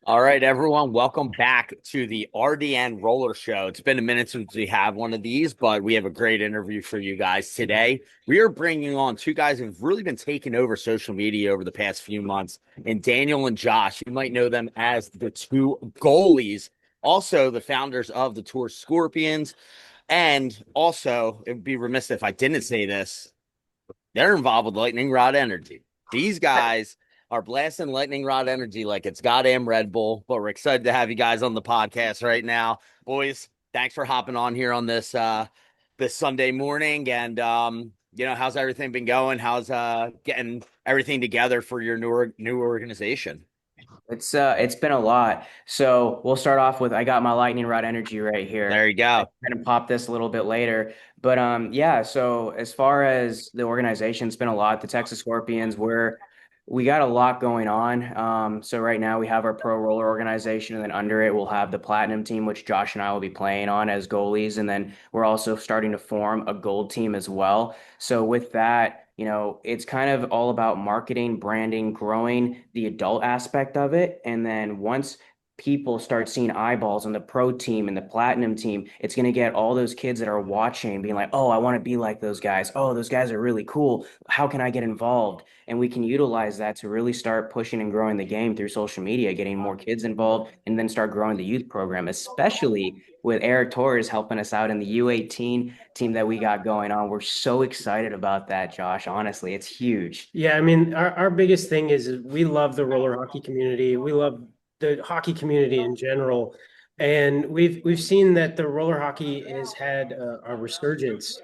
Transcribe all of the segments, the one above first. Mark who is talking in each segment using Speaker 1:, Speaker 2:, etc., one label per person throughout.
Speaker 1: All right, everyone, welcome back to the RDN Roller Show. It's been a minute since we have one of these, but we have a great interview for you guys today. We are bringing on two guys who've really been taking over social media over the past few months, and Daniel and Josh. You might know them as the Two Goalies, also the founders of the Tour Scorpions. And also, it would be remiss if I didn't say this, they're involved with Lightning Rod Energy. These guys are blasting Lightning Rod Energy like it's goddamn Red Bull. But we're excited to have you guys on the podcast right now, boys. Thanks for hopping on here on this Sunday morning. And how's everything been going? How's getting everything together for your new organization?
Speaker 2: It's been a lot. So we'll start off with I got my lightning rod energy right
Speaker 1: There
Speaker 2: here.
Speaker 1: you
Speaker 2: I'm
Speaker 1: go.
Speaker 2: gonna pop this a little bit later. But yeah, so as far as the organization, it's been a lot. The Texas Scorpions, we got a lot going on. So right now we have our pro roller organization, and then under it we'll have the platinum team, which Josh and I will be playing on as goalies. And then we're also starting to form a gold team as well. So with that, it's kind of all about marketing, branding, growing the adult aspect of it. And then once people start seeing eyeballs on the pro team and the platinum team, it's going to get all those kids that are watching being like, oh, I want to be like those guys. Oh, those guys are really cool. How can I get involved? And we can utilize that to really start pushing and growing the game through social media, getting more kids involved, and then start growing the youth program, especially with Eric Torres helping us out in the U18 team that we got going on. We're so excited about that, Josh. Honestly, it's huge.
Speaker 3: Yeah, I mean, our biggest thing is we love the roller hockey community. We love the hockey community in general. And we've seen that the roller hockey has had a resurgence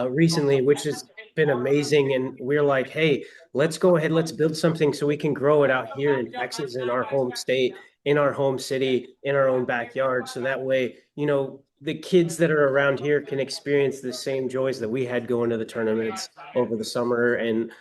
Speaker 3: recently, which has been amazing. And we're like, hey, let's go ahead, let's build something so we can grow it out here in Texas, in our home state, in our home city, in our own backyard. So that way, the kids that are around here can experience the same joys that we had going to the tournaments over the summer and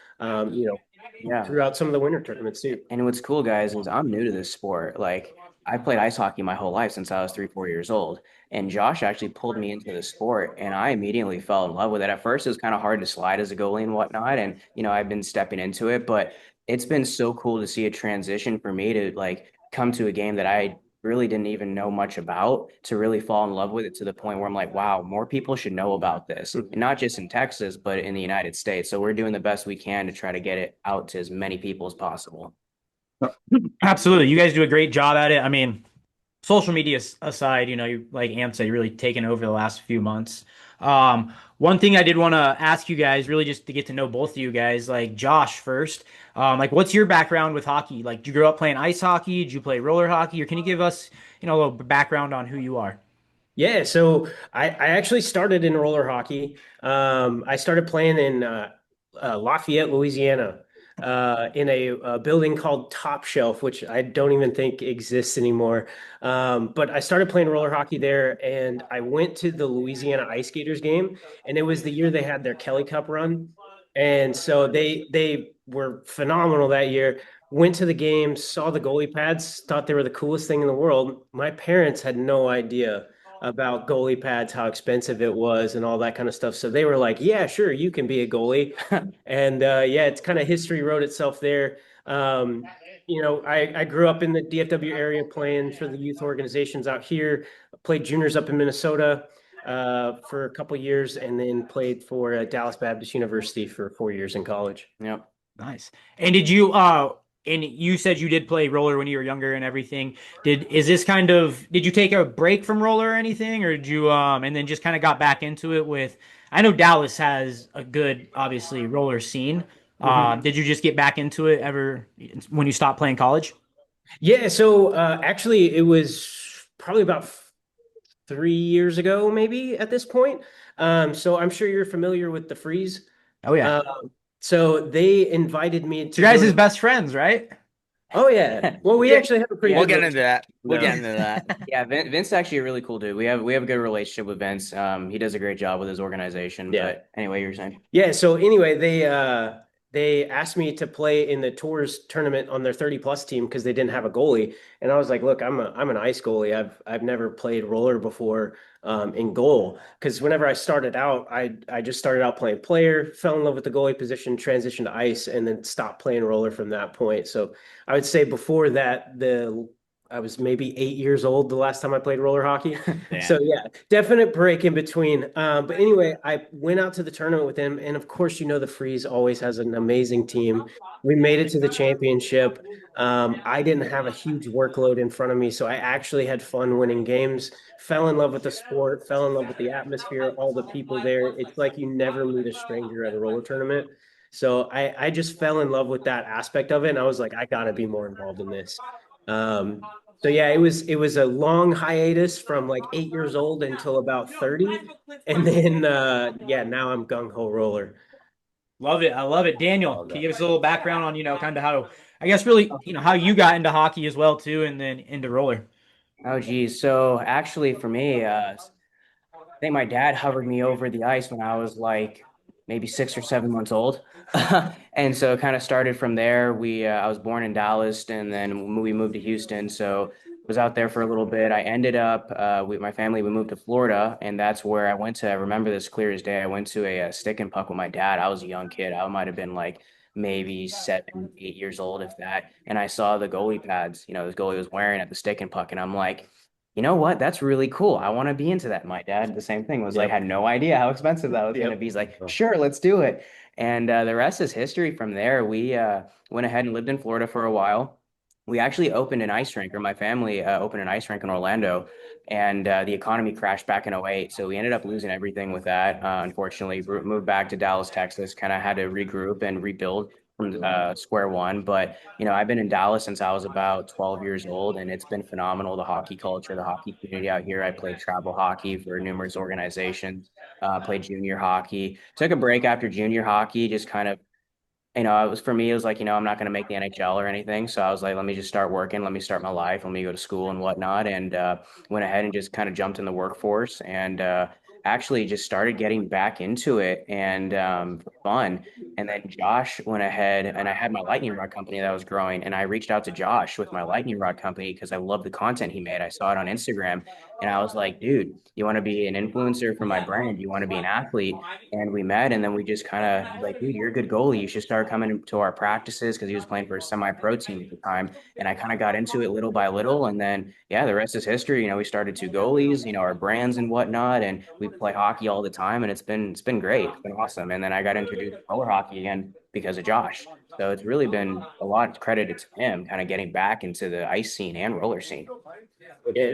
Speaker 2: Yeah.
Speaker 3: throughout some of the winter tournaments too.
Speaker 2: And what's cool, guys, is I'm new to this sport. Like, I played ice hockey my whole life since I was 3, 4 years old. And Josh actually pulled me into the sport, and I immediately fell in love with it. At first, it was kind of hard to slide as a goalie and whatnot. And, I've been stepping into it, but it's been so cool to see a transition for me to like come to a game that I really didn't even know much about to really fall in love with it to the point where I'm like, wow, more people should know about this. And not just in Texas, but in the United States. So we're doing the best we can to try to get it out to as many people as possible.
Speaker 4: Absolutely. You guys do a great job at it. I mean, social media aside, you like Ant said, you're really taken over the last few months. One thing I did want to ask you guys, really just to get to know both of you guys, like Josh first, like what's your background with hockey? Like, did you grow up playing ice hockey? Did you play roller hockey? Or can you give us, a little background on who you are?
Speaker 3: Yeah, so I actually started in roller hockey. I started playing in Lafayette, Louisiana, in a building called Top Shelf, which I don't even think exists anymore. But I started playing roller hockey there, and I went to the Louisiana Ice Gators game, and it was the year they had their Kelly Cup run, and so they were phenomenal that year. Went to the game, saw the goalie pads, thought they were the coolest thing in the world. My parents had no idea about goalie pads, how expensive it was, and all that kind of stuff. So they were like, "Yeah, sure, you can be a goalie." And yeah, it's kind of history wrote itself there. I grew up in the DFW area playing for the youth organizations out here. Played juniors up in Minnesota for a couple years, and then played for Dallas Baptist University for 4 years in college.
Speaker 2: Yep.
Speaker 4: Nice. And and you said you did play roller when you were younger and everything. Did you take a break from roller or anything, or did you and then just kind of got back into it with, I know Dallas has a good, obviously, roller scene.
Speaker 3: Mhm.
Speaker 4: Did you just get back into it ever when you stopped playing college?
Speaker 3: Yeah, so actually, it was probably about 3 years ago, maybe at this point. So I'm sure you're familiar with the freeze.
Speaker 4: Oh yeah.
Speaker 3: Uh, so they invited me
Speaker 4: So
Speaker 3: to
Speaker 4: you guys
Speaker 3: go
Speaker 4: his
Speaker 3: to.
Speaker 4: best friends, right?
Speaker 3: Oh yeah. Well, we
Speaker 2: Yeah.
Speaker 3: actually have a pretty
Speaker 2: Yeah.
Speaker 1: We'll
Speaker 3: good
Speaker 1: get into
Speaker 3: relationship
Speaker 1: that. We'll get
Speaker 3: now.
Speaker 1: into that.
Speaker 2: Yeah, Vince is actually a really cool dude. We have a good relationship with Vince. He does a great job with his organization.
Speaker 3: Yeah.
Speaker 2: But anyway, you were saying.
Speaker 3: Yeah. So anyway, they asked me to play in the tours tournament on their 30+ team because they didn't have a goalie. And I was like, look, I'm an ice goalie. I've never played roller before in goal. Because whenever I started out, I just started out playing player, fell in love with the goalie position, transitioned to ice, and then stopped playing roller from that point. So I would say before that, I was maybe 8 years old the last time I played roller hockey. So yeah, definite break in between. But anyway, I went out to the tournament with him, and of course, the Freeze always has an amazing team. We made it to the championship. I didn't have a huge workload in front of me, so I actually had fun winning games. Fell in love with the sport, fell in love with the atmosphere, all the people there. It's like you never meet a stranger at a roller tournament. So I just fell in love with that aspect of it, and I was like, I got to be more involved in this. So yeah, it was a long hiatus from like 8 years old until about 30. And then yeah, now I'm gung ho roller.
Speaker 4: Love it. I love it. Daniel, can you give us a little background on, kind of how, I guess really, how you got into hockey as well too, and then into roller?
Speaker 2: Oh, geez. So actually, for me, I think my dad hovered me over the ice when I was like maybe 6 or 7 months old. And so it kind of started from there. I was born in Dallas and then we moved to Houston. So was out there for a little bit. I ended up with my family, we moved to Florida, and that's where I went to. I remember this clear as day. I went to a stick and puck with my dad. I was a young kid. I might have been like maybe 7, 8 years old, if that. And I saw the goalie pads, this goalie was wearing at the stick and puck. And I'm like, you know what? That's really cool. I want to be into that. My dad, the same thing, was like,
Speaker 3: Yep.
Speaker 2: had no idea how expensive that was going to
Speaker 3: Yep.
Speaker 2: be. He's like, sure, let's do it. And the rest is history from there. We went ahead and lived in Florida for a while. We actually opened an ice rink, or my family opened an ice rink in Orlando, and the economy crashed back in '08. So we ended up losing everything with that. Unfortunately, moved back to Dallas, Texas, kind of had to regroup and rebuild from square one. But I've been in Dallas since I was about 12 years old, and it's been phenomenal. The hockey culture, the hockey community out here. I played travel hockey for numerous organizations, played junior hockey, took a break after junior hockey, just kind of, it was for me, it was like, I'm not going to make the NHL or anything. So I was like, let me just start working. Let me start my life. Let me go to school and whatnot. And went ahead and just kind of jumped in the workforce and actually just started getting back into it and for fun. And then Josh went ahead and I had my lightning rod company that was growing. And I reached out to Josh with my lightning rod company because I love the content he made. I saw it on Instagram and I was like, dude, you want to be an influencer for my brand? You want to be an athlete? And we met, and then we just kind of like, dude, you're a good goalie. You should start coming to our practices because he was playing for a semi-pro team at the time. And I kind of got into it little by little. And then, yeah, the rest is history. We started Two Goalies, our brands and whatnot, and we play hockey all the time. And it's been great. It's been awesome. And then I got introduced to roller hockey again because of Josh. So it's really been a lot credited to him, kind of getting back into the ice scene and roller scene.
Speaker 3: Yeah,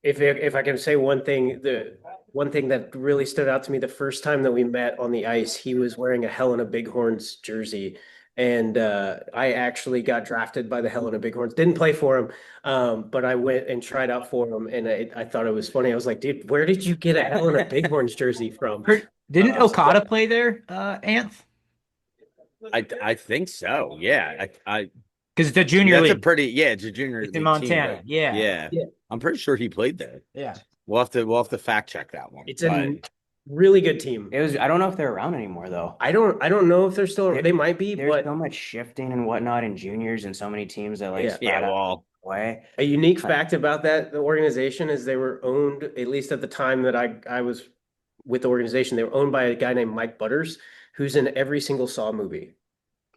Speaker 3: if I can say one thing, the one thing that really stood out to me the first time that we met on the ice, he was wearing a Helena Bighorns jersey. And I actually got drafted by the Helena Bighorns. Didn't play for him, but I went and tried out for him, and I thought it was funny. I was like, dude, where did you get a Helena Bighorns jersey from?
Speaker 4: Didn't Okada play there, Anth?
Speaker 1: I think so. Yeah. I
Speaker 4: Because it's a junior
Speaker 1: that's a
Speaker 4: league.
Speaker 1: pretty it's a junior
Speaker 4: It's
Speaker 1: league
Speaker 4: in
Speaker 1: team,
Speaker 4: Montana.
Speaker 1: right?
Speaker 4: Yeah.
Speaker 3: Yeah.
Speaker 1: I'm pretty sure he played there.
Speaker 4: Yeah.
Speaker 1: We'll have to fact check that one.
Speaker 3: It's a really good team.
Speaker 2: I don't know if they're around anymore though.
Speaker 3: I don't know if they're still. They might be,
Speaker 2: There's
Speaker 3: but
Speaker 2: so much shifting and whatnot in juniors and so many teams that like
Speaker 3: Yeah.
Speaker 2: spread
Speaker 1: Yeah,
Speaker 2: out
Speaker 1: well,
Speaker 2: away.
Speaker 3: a unique fact about the organization is they were owned, at least at the time that I was with the organization, they were owned by a guy named Mike Butters, who's in every single Saw movie.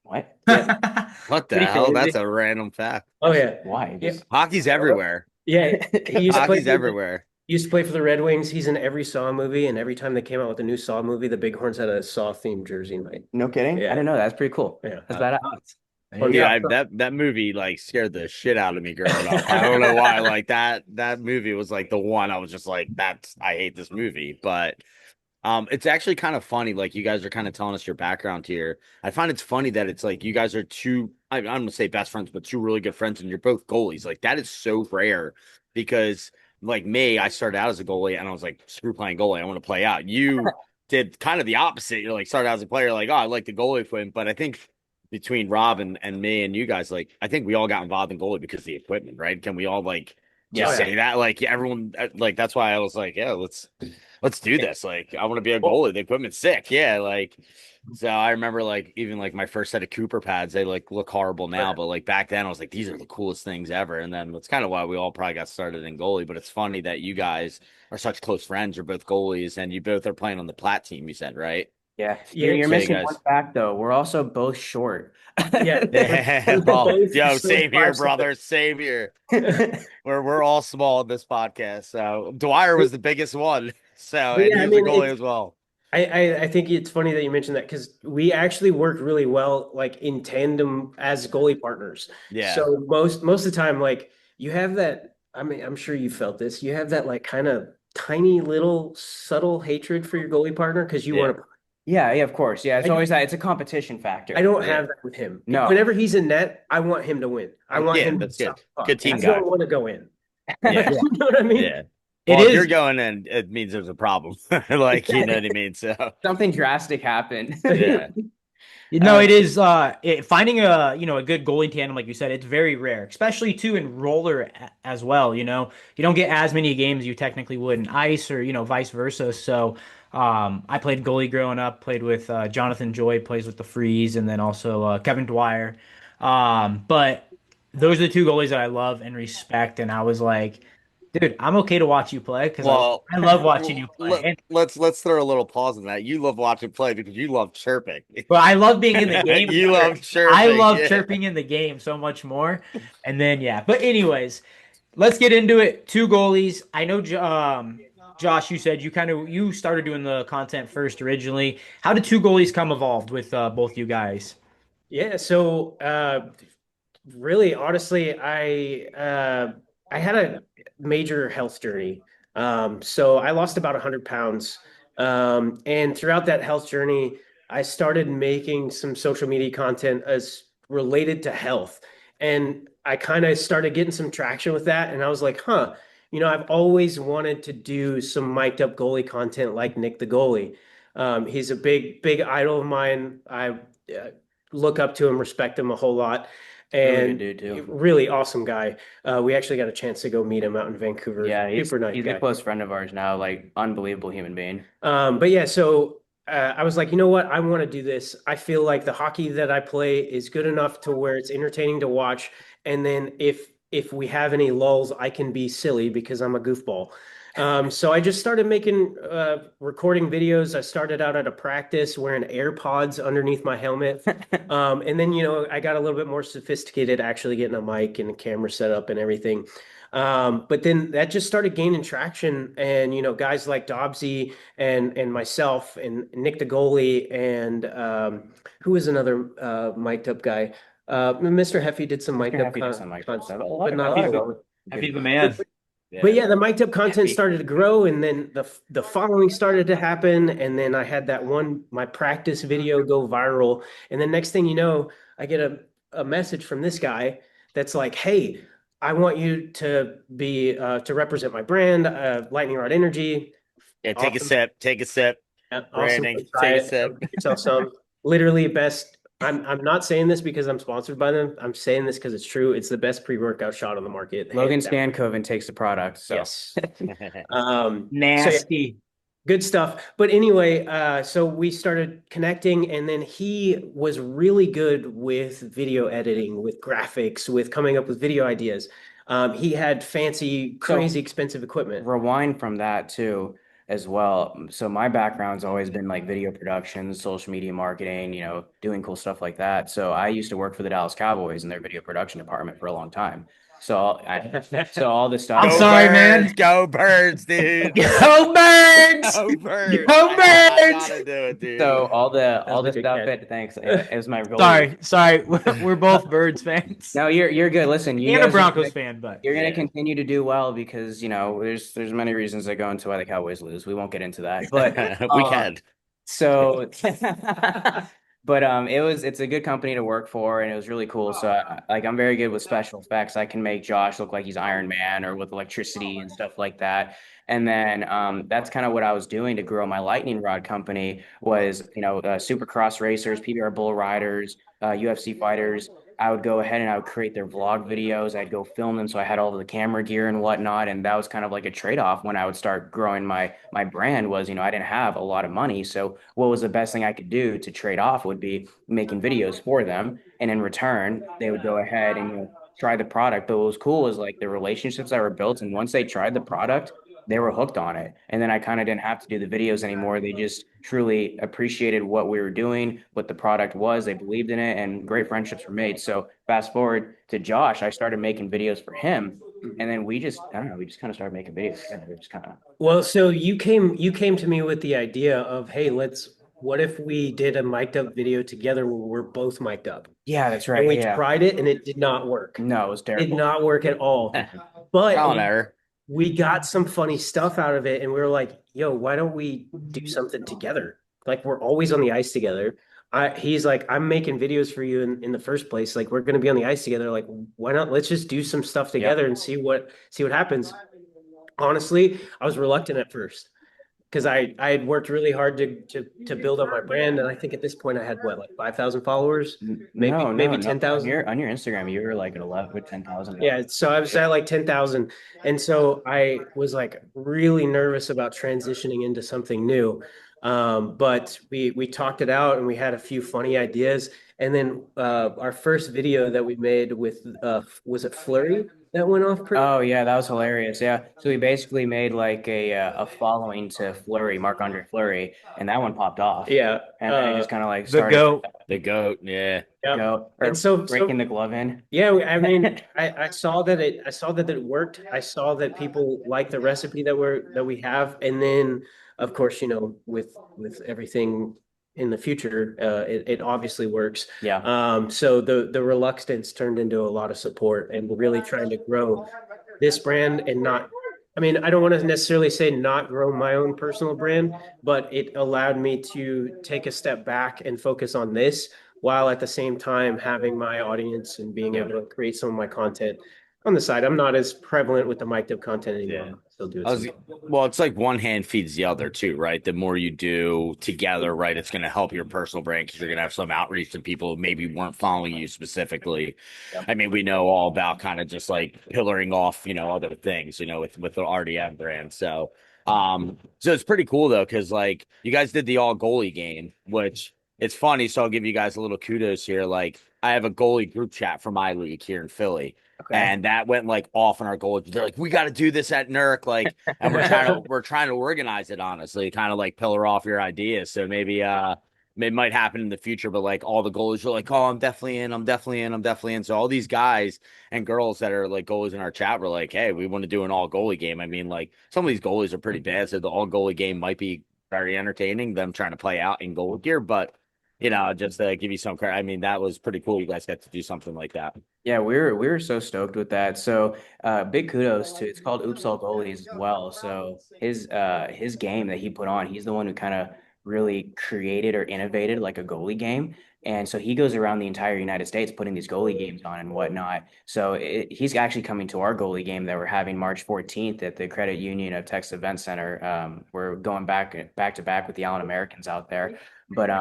Speaker 2: What?
Speaker 3: Yeah.
Speaker 1: what the
Speaker 3: Pretty
Speaker 1: hell?
Speaker 3: crazy.
Speaker 1: That's a random fact.
Speaker 3: Oh yeah.
Speaker 2: Why?
Speaker 3: Yeah.
Speaker 1: Hockey's everywhere.
Speaker 3: Yeah. He used to play
Speaker 1: Hockey's everywhere.
Speaker 3: He used to play for the Red Wings. He's in every Saw movie, and every time they came out with a new Saw movie, the Bighorns had a Saw themed jersey night.
Speaker 2: No kidding?
Speaker 3: Yeah.
Speaker 2: I didn't know that. That's pretty cool.
Speaker 3: Yeah.
Speaker 2: That's badass.
Speaker 3: Well,
Speaker 1: Yeah,
Speaker 3: yeah.
Speaker 1: that movie like scared the shit out of me growing up. I don't know why. Like that movie was like the one I was just like, I hate this movie. But it's actually kind of funny. Like you guys are kind of telling us your background here. I find it's funny that it's like you guys are two, I'm gonna say best friends, but two really good friends, and you're both goalies. Like that is so rare because like me, I started out as a goalie and I was like, screw playing goalie, I want to play out. You did kind of the opposite. You're like started out as a player, like, oh, I like the goalie equipment. But I think between Rob and me and you guys, like I think we all got involved in goalie because of the equipment, right? Can we all like just
Speaker 3: Yeah.
Speaker 1: say that. Like everyone, like that's why I was like, yeah, let's do this. Like I want to be a goalie. The equipment's sick. Yeah, like so I remember like even like my first set of Cooper pads, they like look horrible now, but like back then I was like, these are the coolest things ever. And then that's kind of why we all probably got started in goalie. But it's funny that you guys are such close friends. You're both goalies, and you both are playing on the Platt team. You said right?
Speaker 2: Yeah,
Speaker 3: Yeah,
Speaker 2: you're
Speaker 1: So you
Speaker 2: missing one
Speaker 1: guys.
Speaker 2: fact though. We're also both short.
Speaker 3: yeah.
Speaker 1: Yeah,
Speaker 3: We're
Speaker 1: well,
Speaker 3: both
Speaker 1: yo,
Speaker 3: sort of
Speaker 1: same here,
Speaker 3: 5'7".
Speaker 1: brother. Same here. We're all small in this podcast. So Dwyer was the biggest one. So
Speaker 3: But
Speaker 1: and
Speaker 3: yeah,
Speaker 1: he
Speaker 3: I
Speaker 1: was a
Speaker 3: mean,
Speaker 1: goalie as well.
Speaker 3: I think it's funny that you mentioned that because we actually work really well, like in tandem as goalie partners.
Speaker 1: Yeah.
Speaker 3: So most of the time, like you have that. I mean, I'm sure you felt this. You have that like kind of tiny little subtle hatred for your goalie partner because you
Speaker 1: Yeah.
Speaker 3: want to.
Speaker 2: Yeah, yeah, of course. Yeah, it's
Speaker 3: I,
Speaker 2: always that. It's a competition
Speaker 3: I
Speaker 2: factor.
Speaker 3: don't
Speaker 1: Yeah.
Speaker 3: have that with him.
Speaker 2: No.
Speaker 3: Whenever he's in net, I want him to win. I want
Speaker 1: Yeah,
Speaker 3: him to
Speaker 1: that's good.
Speaker 3: stop the puck.
Speaker 1: Good team
Speaker 3: I
Speaker 1: guy.
Speaker 3: don't want to go in.
Speaker 1: Yeah.
Speaker 3: You know what I mean?
Speaker 1: Yeah.
Speaker 4: It
Speaker 1: Well, if you're
Speaker 4: is.
Speaker 1: going in, it means there's a problem. Like, you know what I mean? So
Speaker 2: Something drastic happened.
Speaker 1: yeah.
Speaker 4: No, it is finding a good goalie tandem like you said, it's very rare, especially too in roller as well, You don't get as many games you technically would in ice or, vice versa. So, I played goalie growing up, played with Jonathan Joy plays with the Freeze and then also Kevin Dwyer. But those are the two goalies that I love and respect and I was like, dude, I'm okay to watch you play because
Speaker 1: Well,
Speaker 4: I love watching you play. And
Speaker 1: let's throw a little pause on that. You love watching play because you love chirping.
Speaker 4: but I love being in the game.
Speaker 1: You love
Speaker 4: I
Speaker 1: chirping.
Speaker 4: love
Speaker 1: Yeah.
Speaker 4: chirping in the game so much more. And then yeah, but anyways, let's get into it. Two goalies. I know, Josh, you said you started doing the content first originally. How did two goalies come evolved with both you guys?
Speaker 3: Yeah. So really, honestly, I had a major health journey. So I lost about 100 pounds. And throughout that health journey, I started making some social media content as related to health. And I kind of started getting some traction with that. And I was like, huh, I've always wanted to do some mic'd up goalie content like Nick the goalie. He's a big idol of mine. I look up to him, respect him a whole lot.
Speaker 2: Really
Speaker 3: And
Speaker 2: good dude too.
Speaker 3: really awesome guy. We actually got a chance to go meet him out in Vancouver.
Speaker 2: Yeah,
Speaker 3: Super nice
Speaker 2: he's
Speaker 3: guy.
Speaker 2: a close friend of ours now, like unbelievable human being.
Speaker 3: But yeah, so I was like, you know what? I want to do this. I feel like the hockey that I play is good enough to where it's entertaining to watch. And then if we have any lulls, I can be silly because I'm a goofball. So I just started making recording videos. I started out at a practice wearing AirPods underneath my helmet. And then, I got a little bit more sophisticated, actually getting a mic and a camera set up and everything. But then that just started gaining traction. And, guys like Dobbsy and myself and Nick the goalie and who was another mic'd up guy? Mr. Heffy did some mic'd up
Speaker 2: Happy to some like
Speaker 3: content,
Speaker 2: stuff.
Speaker 3: but not
Speaker 4: Happy
Speaker 3: before.
Speaker 4: the man.
Speaker 3: But yeah, the mic'd up content
Speaker 2: Happy.
Speaker 3: started to grow, and then the following started to happen, and then I had that my practice video go viral, and then next thing you know, I get a message from this guy that's like, "Hey, I want you to be to represent my brand, Lightning Rod Energy."
Speaker 1: Yeah, take a
Speaker 3: Awesome.
Speaker 1: sip. Take a sip.
Speaker 3: Yeah, awesome.
Speaker 1: Branding.
Speaker 3: Try
Speaker 1: Take a
Speaker 3: it.
Speaker 1: sip.
Speaker 3: Get yourself some. Literally best. I'm not saying this because I'm sponsored by them. I'm saying this because it's true. It's the best pre-workout shot on the market.
Speaker 2: Logan
Speaker 3: hands down.
Speaker 2: Stankoven takes the product. So
Speaker 3: Yes. So yeah,
Speaker 4: Nasty.
Speaker 3: good stuff. But anyway, so we started connecting, and then he was really good with video editing, with graphics, with coming up with video ideas. He had fancy, crazy expensive equipment.
Speaker 2: rewind from that too as well. So my background's always been like video production, social media marketing, doing cool stuff like that. So I used to work for the Dallas Cowboys in their video production department for a long time. So all this stuff.
Speaker 4: I'm sorry, man.
Speaker 1: Birds, go birds, dude.
Speaker 4: Go birds!
Speaker 1: Go birds.
Speaker 4: Go
Speaker 1: I
Speaker 4: birds!
Speaker 1: gotta do it, dude.
Speaker 2: So all the
Speaker 3: a good
Speaker 2: stuff
Speaker 3: catch.
Speaker 2: thanks. It was my goal.
Speaker 4: Sorry. We're both Birds fans.
Speaker 2: No, you're good. Listen, you
Speaker 4: And a
Speaker 2: guys
Speaker 4: Broncos fan, but
Speaker 2: you're gonna
Speaker 1: Yeah.
Speaker 2: continue to do well because there's many reasons that go into why the Cowboys lose. We won't get into that, but
Speaker 1: we can.
Speaker 2: So, but it's a good company to work for, and it was really cool. So, I'm very good with special effects. I can make Josh look like he's Iron Man, or with electricity and stuff like that. And then that's kind of what I was doing to grow my lightning rod company was Supercross racers, PBR bull riders, UFC fighters, I would go ahead and I would create their vlog videos. I'd go film them. So I had all the camera gear and whatnot. And that was kind of like a trade-off when I would start growing my brand was, I didn't have a lot of money. So what was the best thing I could do to trade off would be making videos for them. And in return, they would go ahead and try the product. But what was cool was like the relationships that were built. And once they tried the product, they were hooked on it. And then I kind of didn't have to do the videos anymore. They just truly appreciated what we were doing, what the product was. They believed in it, and great friendships were made. So fast forward to Josh, I started making videos for him. And then I don't know, we just kind of started making videos together. We just kind of.
Speaker 3: Well, so you came to me with the idea of, hey, what if we did a mic'd up video together where we're both mic'd up?
Speaker 2: Yeah, that's right.
Speaker 3: And we
Speaker 2: Yeah.
Speaker 3: tried it and it did not work.
Speaker 2: No, it was
Speaker 3: Did
Speaker 2: terrible.
Speaker 3: not work at all.
Speaker 1: Trial
Speaker 3: But
Speaker 1: and error.
Speaker 3: we got some funny stuff out of it, and we were like, yo, why don't we do something together? Like, we're always on the ice together. He's like, I'm making videos for you in the first place. Like, we're gonna be on the ice together. Like, why not? Let's just do some stuff together and see what happens. Honestly, I was reluctant at first because I had worked really hard to build up my brand, and I think at this point I had what, like 5,000 followers, maybe
Speaker 2: No,
Speaker 3: maybe
Speaker 2: no.
Speaker 3: 10,000.
Speaker 2: On your Instagram, you were like at 11 with 10,000.
Speaker 3: Yeah, so I was at like 10,000. And so I was like really nervous about transitioning into something new. But we talked it out and we had a few funny ideas. And then our first video that we made with was it Flurry that went off pretty?
Speaker 2: Oh yeah, that was hilarious. Yeah, so we basically made like a following to Flurry, Marc-Andre Fleury, and that one popped off.
Speaker 3: Yeah.
Speaker 2: And I just kind of like
Speaker 4: The
Speaker 2: started
Speaker 4: goat.
Speaker 1: The goat. Yeah.
Speaker 3: Yeah.
Speaker 2: go
Speaker 3: And so
Speaker 2: breaking the glove in.
Speaker 3: yeah, I mean, I saw that it worked. I saw that people like the recipe that we have, and then of course, with everything in the future, it obviously works.
Speaker 2: Yeah.
Speaker 3: So the reluctance turned into a lot of support, and we're really trying to grow this brand and not. I mean, I don't want to necessarily say not grow my own personal brand, but it allowed me to take a step back and focus on this while at the same time having my audience and being able to create some of my content on the side. I'm not as prevalent with the mic'd up content anymore.
Speaker 1: Yeah.
Speaker 3: I still do
Speaker 1: I
Speaker 3: it.
Speaker 1: was, well, it's like one hand feeds the other too, right? The more you do together, right, it's going to help your personal brand because you're going to have some outreach to people who maybe weren't following you specifically.
Speaker 2: Yep.
Speaker 1: I mean, we know all about kind of just like pillaring off, other things, with the RDN brand. So it's pretty cool though, because like you guys did the all goalie game, which it's funny. So I'll give you guys a little kudos here. Like I have a goalie group chat for my league here in Philly.
Speaker 2: Okay.
Speaker 1: And that went like off in our goal. They're like, we got to do this at NERC, like, and we're trying to organize it honestly, kind of like pillar off your ideas. So maybe it might happen in the future, but like all the goalies are like, oh, I'm definitely in, I'm definitely in, I'm definitely in. So all these guys and girls that are like goalies in our chat were like, hey, we want to do an all goalie game. I mean, like some of these goalies are pretty bad, so the all goalie game might be very entertaining. Them trying to play out in goal gear, but just to give you some credit, I mean, that was pretty cool. You guys got to do something like that.
Speaker 2: Yeah, we were so stoked with that. So big kudos to it's called Oops All Goalies as well. So his game that he put on, he's the one who kind of really created or innovated like a goalie game. And so he goes around the entire United States putting these goalie games on and whatnot. So he's actually coming to our goalie game that we're having March 14th at the Credit Union of Texas Event Center. We're going back to back with the Allen Americans out there. But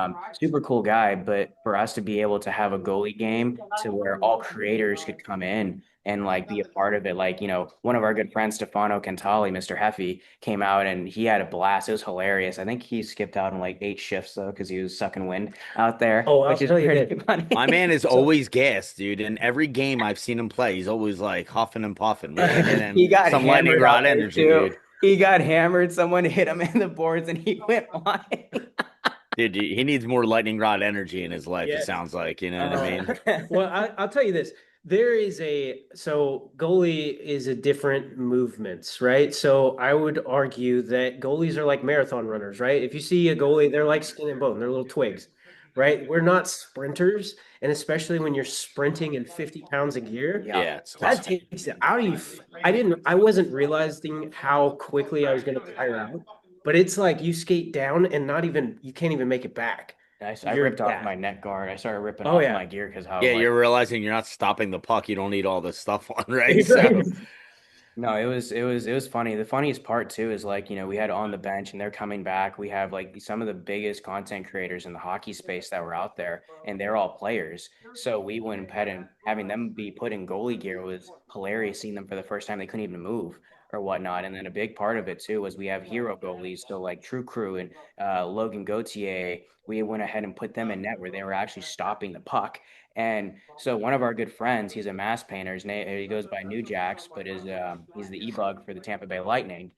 Speaker 2: super cool guy. But for us to be able to have a goalie game to where all creators could come in and like be a part of it, like one of our good friends, Stefano Cantali, Mr. Heffy, came out and he had a blast. It was hilarious. I think he skipped out on like 8 shifts though because he was sucking wind out there.
Speaker 3: Oh, I'll
Speaker 2: which is
Speaker 3: tell you
Speaker 2: pretty
Speaker 3: that.
Speaker 2: funny.
Speaker 1: My man is always gassed, dude. In every game I've seen him play, he's always like huffing and puffing, really hitting
Speaker 2: He got
Speaker 1: some lightning
Speaker 2: hammered
Speaker 1: rod
Speaker 2: out there,
Speaker 1: energy,
Speaker 2: too.
Speaker 1: dude.
Speaker 2: He got hammered. Someone hit him in the boards and he went on.
Speaker 1: Dude, he needs more lightning rod energy in his life.
Speaker 3: Yes.
Speaker 1: It sounds like, you know what I mean?
Speaker 3: Well, I'll tell you this. So goalie is a different movements, right? So I would argue that goalies are like marathon runners, right? If you see a goalie, they're like skin and bone. They're little twigs, right? We're not sprinters. And especially when you're sprinting in 50 pounds of gear,
Speaker 1: Yeah, it's
Speaker 3: that
Speaker 1: tough.
Speaker 3: takes it out of you. I wasn't realizing how quickly I was going to tire out, but it's like you skate down and you can't even make it back.
Speaker 2: I
Speaker 3: You're
Speaker 2: ripped off
Speaker 3: back.
Speaker 2: my neck guard. I started ripping
Speaker 3: Oh,
Speaker 2: off
Speaker 3: yeah.
Speaker 2: my gear because how
Speaker 1: Yeah,
Speaker 2: like,
Speaker 1: you're realizing you're not stopping the puck. You don't need all this stuff on, right? So
Speaker 2: No, it was funny. The funniest part too is like, we had on the bench and they're coming back. We have like some of the biggest content creators in the hockey space that were out there, and they're all players. So we went ahead and having them be put in goalie gear was hilarious, seeing them for the first time. They couldn't even move or whatnot. And then a big part of it too was we have hero goalies. So like True Crew and Logan Gauthier, we went ahead and put them in net where they were actually stopping the puck. And so one of our good friends, he's a mass painter. His name, he goes by New Jacks, but he's the e-bug for the Tampa Bay Lightning.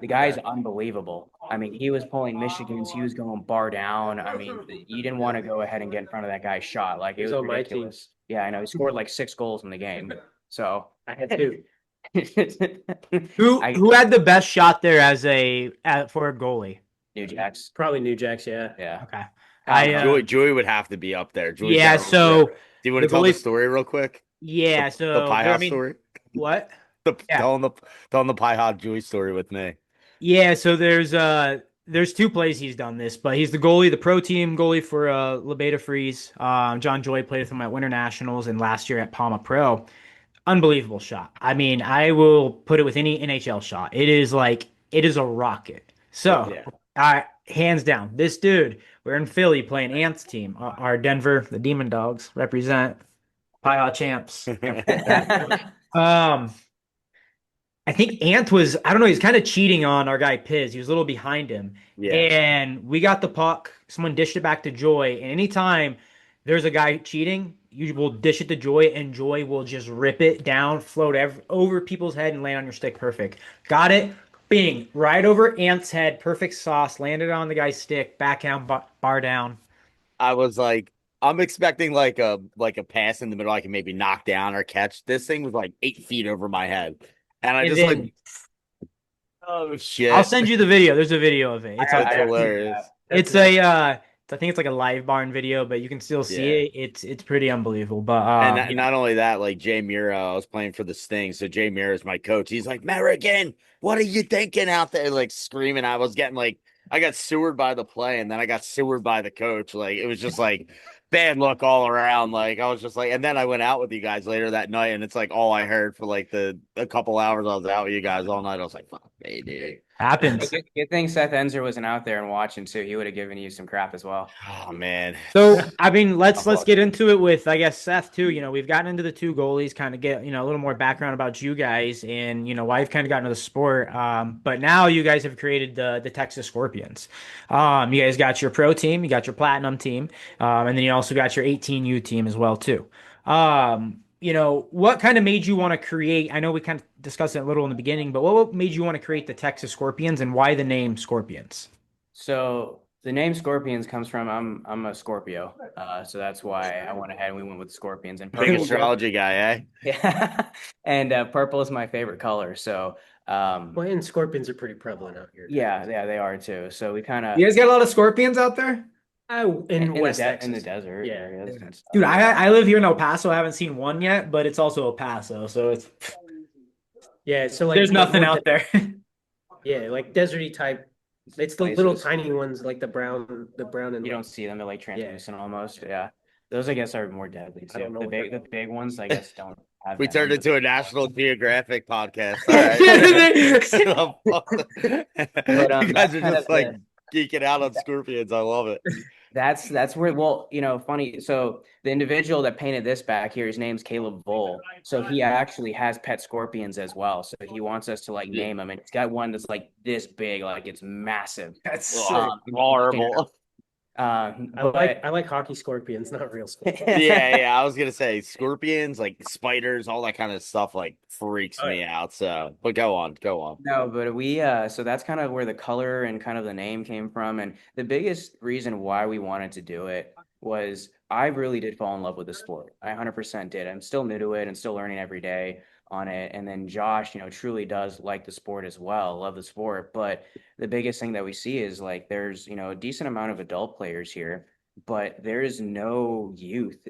Speaker 2: The guy is unbelievable. I mean, he was pulling Michigans. He was going bar down. I mean, you didn't want to go ahead and get in front of that guy's shot. Like, it
Speaker 3: He's
Speaker 2: was
Speaker 3: on my team.
Speaker 2: ridiculous. Yeah, I know. He scored like 6 goals in the game. So
Speaker 3: I had two.
Speaker 4: Who
Speaker 2: I-
Speaker 4: who had the best shot there for a goalie?
Speaker 2: New Jacks.
Speaker 3: Probably New Jacks, yeah.
Speaker 2: Yeah.
Speaker 4: Okay.
Speaker 1: Joey would have to be up there. Joey's
Speaker 4: Yeah,
Speaker 1: got-
Speaker 4: so
Speaker 1: do you want to
Speaker 4: the
Speaker 1: tell the
Speaker 4: goalie-
Speaker 1: story real quick?
Speaker 4: yeah, so
Speaker 1: The pie
Speaker 4: there- I
Speaker 1: house
Speaker 4: mean,
Speaker 1: story.
Speaker 4: what?
Speaker 1: The,
Speaker 4: Yeah.
Speaker 1: telling the pie hot Joey story with me.
Speaker 4: Yeah, so there's two plays he's done this, but he's the goalie, the pro team goalie for Lebeda Freeze. John Joy played with him at Winter Nationals and last year at Palma Pro. Unbelievable shot. I mean, I will put it with any NHL shot. It is a rocket. So,
Speaker 2: Yeah.
Speaker 4: hands down, this dude, we're in Philly playing Ant's team. Our Denver, the Demon Dogs represent Pie Hot champs. I think Ant was, I don't know, he's kind of cheating on our guy Piz. He was a little behind him.
Speaker 1: Yeah.
Speaker 4: And we got the puck. Someone dished it back to Joy. And anytime there's a guy cheating, you will dish it to Joy, and Joy will just rip it down, float over people's head, and land on your stick. Perfect. Got it. Bing. Right over Ant's head. Perfect sauce. Landed on the guy's stick. Backhand, bar down.
Speaker 1: I was like, I'm expecting like a pass in the middle I can maybe knock down or catch. This thing was like 8 feet over my head. And I
Speaker 4: And
Speaker 1: just
Speaker 4: then-
Speaker 1: like, oh shit.
Speaker 4: I'll send you the video. There's a video of it. It's
Speaker 1: That's
Speaker 4: out there.
Speaker 1: hilarious.
Speaker 4: It's I think it's like a live barn video, but you can still see it. It's pretty unbelievable. But
Speaker 1: And not only that, like Jay Miro, I was playing for the Sting, so Jay Miro is my coach. He's like, Merrigan, what are you thinking out there? Like screaming. I was getting like, I got sewered by the play, and then I got sewered by the coach. Like it was just like bad luck all around. Like I was just like, and then I went out with you guys later that night, and it's like all I heard for like a couple hours I was out with you guys all night. I was like, fuck me, dude.
Speaker 4: happens.
Speaker 2: Good thing Seth Enzer wasn't out there and watching too. He would have given you some crap as well.
Speaker 1: Oh man.
Speaker 4: So I mean, let's get into it with, I guess, Seth too. You know, we've gotten into the two goalies, kind of get a little more background about you guys and why you've kind of gotten into the sport. But now you guys have created the Texas Scorpions. You guys got your pro team, you got your platinum team, and then you also got your 18U team as well too. What kind of made you want to create? I know we kind of discussed it a little in the beginning, but what made you want to create the Texas Scorpions, and why the name Scorpions?
Speaker 2: So the name Scorpions comes from I'm a Scorpio, so that's why I went ahead and we went with Scorpions. And
Speaker 1: Big
Speaker 2: purple,
Speaker 1: astrology guy, eh?
Speaker 2: yeah, and purple is my favorite color. So
Speaker 3: Well, and scorpions are pretty prevalent out here.
Speaker 2: yeah, they are too. So we kind of
Speaker 4: You guys got a lot of Scorpions out there?
Speaker 3: In West Texas.
Speaker 2: in the desert
Speaker 3: Yeah.
Speaker 2: areas and stuff.
Speaker 4: Dude, I live here in El Paso. I haven't seen one yet, but it's also El Paso, so it's
Speaker 3: Yeah, so like
Speaker 4: there's nothing
Speaker 3: more
Speaker 4: out there.
Speaker 3: Yeah, like deserty type. It's the little tiny ones, like the brown and
Speaker 2: You don't see them; they're like translucent almost. Yeah, those I guess are more deadly
Speaker 3: I don't
Speaker 2: too.
Speaker 3: know
Speaker 2: The
Speaker 3: what
Speaker 2: the big ones I guess don't have.
Speaker 1: We
Speaker 2: that
Speaker 1: turned
Speaker 2: much.
Speaker 1: into a National Geographic podcast. All right. You guys
Speaker 2: that's
Speaker 1: are
Speaker 2: kind
Speaker 1: just
Speaker 2: of
Speaker 1: like
Speaker 2: the-
Speaker 1: geeking out on scorpions. I love it.
Speaker 2: That's where, well, funny. So the individual that painted this back here, his name's Caleb Bull. So he actually has pet scorpions as well. So he wants us to like name them, and it's got one that's like this big, like it's massive.
Speaker 4: That's
Speaker 1: Horrible.
Speaker 3: I like hockey scorpions, not real scorpions.
Speaker 1: Yeah. I was gonna say scorpions, like spiders, all that kind of stuff, like freaks me out. So, but go on.
Speaker 2: No, but so that's kind of where the color and kind of the name came from. And the biggest reason why we wanted to do it was I really did fall in love with the sport. I 100% did. I'm still new to it and still learning every day on it. And then Josh, truly does like the sport as well, love the sport. But the biggest thing that we see is like there's, a decent amount of adult players here, but there is no youth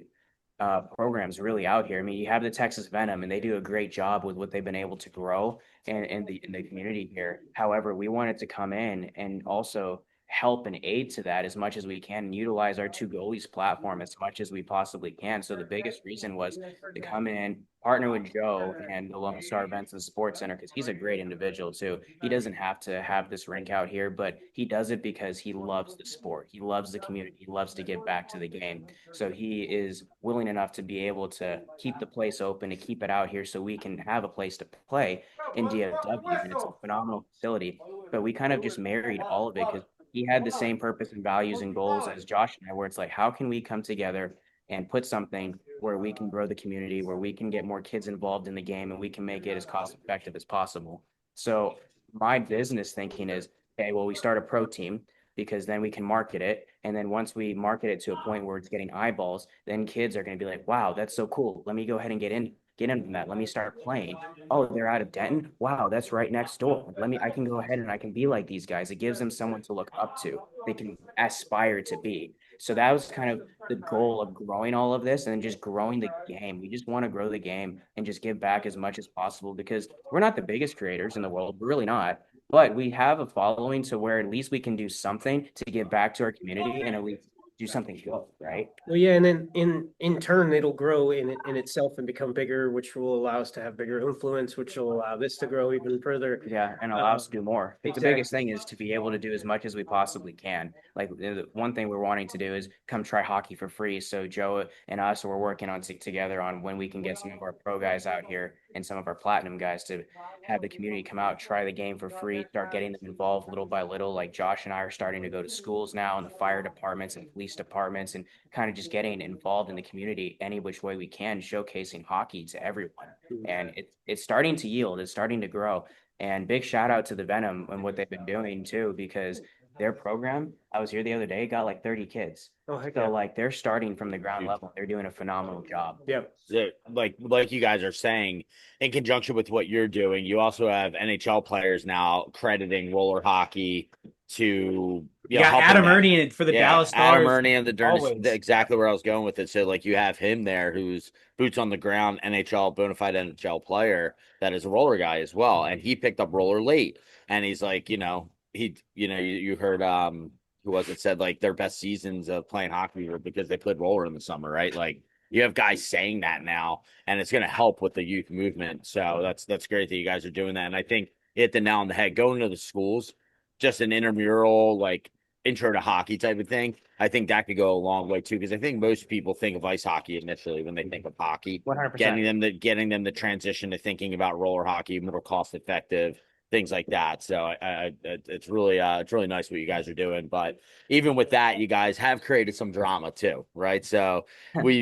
Speaker 2: programs really out here. I mean, you have the Texas Venom, and they do a great job with what they've been able to grow in the community here. However, we wanted to come in and also help and aid to that as much as we can and utilize our Two Goalies platform as much as we possibly can. So the biggest reason was to come in, partner with Joe and the Lone Star Events and Sports Center, because he's a great individual too. He doesn't have to have this rink out here, but he does it because he loves the sport. He loves the community. He loves to give back to the game. So he is willing enough to be able to keep the place open, to keep it out here so we can have a place to play in DFW. And it's a phenomenal facility. But we kind of just married all of it because he had the same purpose and values and goals as Josh and I, where it's like, how can we come together and put something where we can grow the community, where we can get more kids involved in the game and we can make it as cost effective as possible. So my business thinking is, okay, well, we start a pro team because then we can market it. And then once we market it to a point where it's getting eyeballs, then kids are going to be like, wow, that's so cool. Let me go ahead and get in from that. Let me start playing. Oh, they're out of Denton. Wow, that's right next door. I can go ahead and I can be like these guys. It gives them someone to look up to. They can aspire to be. So that was kind of the goal of growing all of this and just growing the game. We just want to grow the game and just give back as much as possible because we're not the biggest creators in the world. We're really not. But we have a following to where at least we can do something to give back to our community and at least do something good, right?
Speaker 3: Well, yeah, and then in turn, it'll grow in itself and become bigger, which will allow us to have bigger influence, which will allow this to grow even further.
Speaker 2: Yeah, and allow us to do more. I think the
Speaker 3: exactly.
Speaker 2: biggest thing is to be able to do as much as we possibly can. Like the one thing we're wanting to do is come try hockey for free. So Joe and us, we're working on together on when we can get some of our pro guys out here and some of our platinum guys to have the community come out, try the game for free, start getting them involved little by little. Like Josh and I are starting to go to schools now and the fire departments and police departments and kind of just getting involved in the community any which way we can, showcasing hockey to everyone. And it's starting to yield, it's starting to grow. And big shout out to the Venom and what they've been doing too, because their program, I was here the other day, got like 30 kids.
Speaker 3: Oh, heck
Speaker 2: So
Speaker 3: yeah.
Speaker 2: like they're starting from the ground level. They're doing a phenomenal job.
Speaker 3: Yeah.
Speaker 1: Like you guys are saying, in conjunction with what you're doing, you also have NHL players now crediting roller hockey to
Speaker 4: Yeah,
Speaker 1: helping
Speaker 4: Adam
Speaker 1: them.
Speaker 4: Ernie for the Dallas Stars.
Speaker 1: Adam Ernie and the
Speaker 4: Always.
Speaker 1: exactly where I was going with it. So like you have him there, who's boots on the ground NHL bona fide NHL player that is a roller guy as well, and he picked up roller late, and he's like, you heard who was it said like their best seasons of playing hockey were because they played roller in the summer, right? Like you have guys saying that now, and it's going to help with the youth movement. So that's great that you guys are doing that, and I think you hit the nail on the head. Going to the schools, just an intramural like intro to hockey type of thing. I think that could go a long way too, because I think most people think of ice hockey initially when they think of hockey.
Speaker 2: 100%.
Speaker 1: Getting them to transition to thinking about roller hockey, more cost effective, things like that. So it's really nice what you guys are doing. But even with that, you guys have created some drama too, right? So we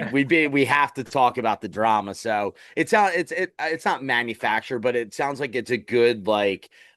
Speaker 1: have to talk about the drama. So it's not manufactured, but it sounds like it's a good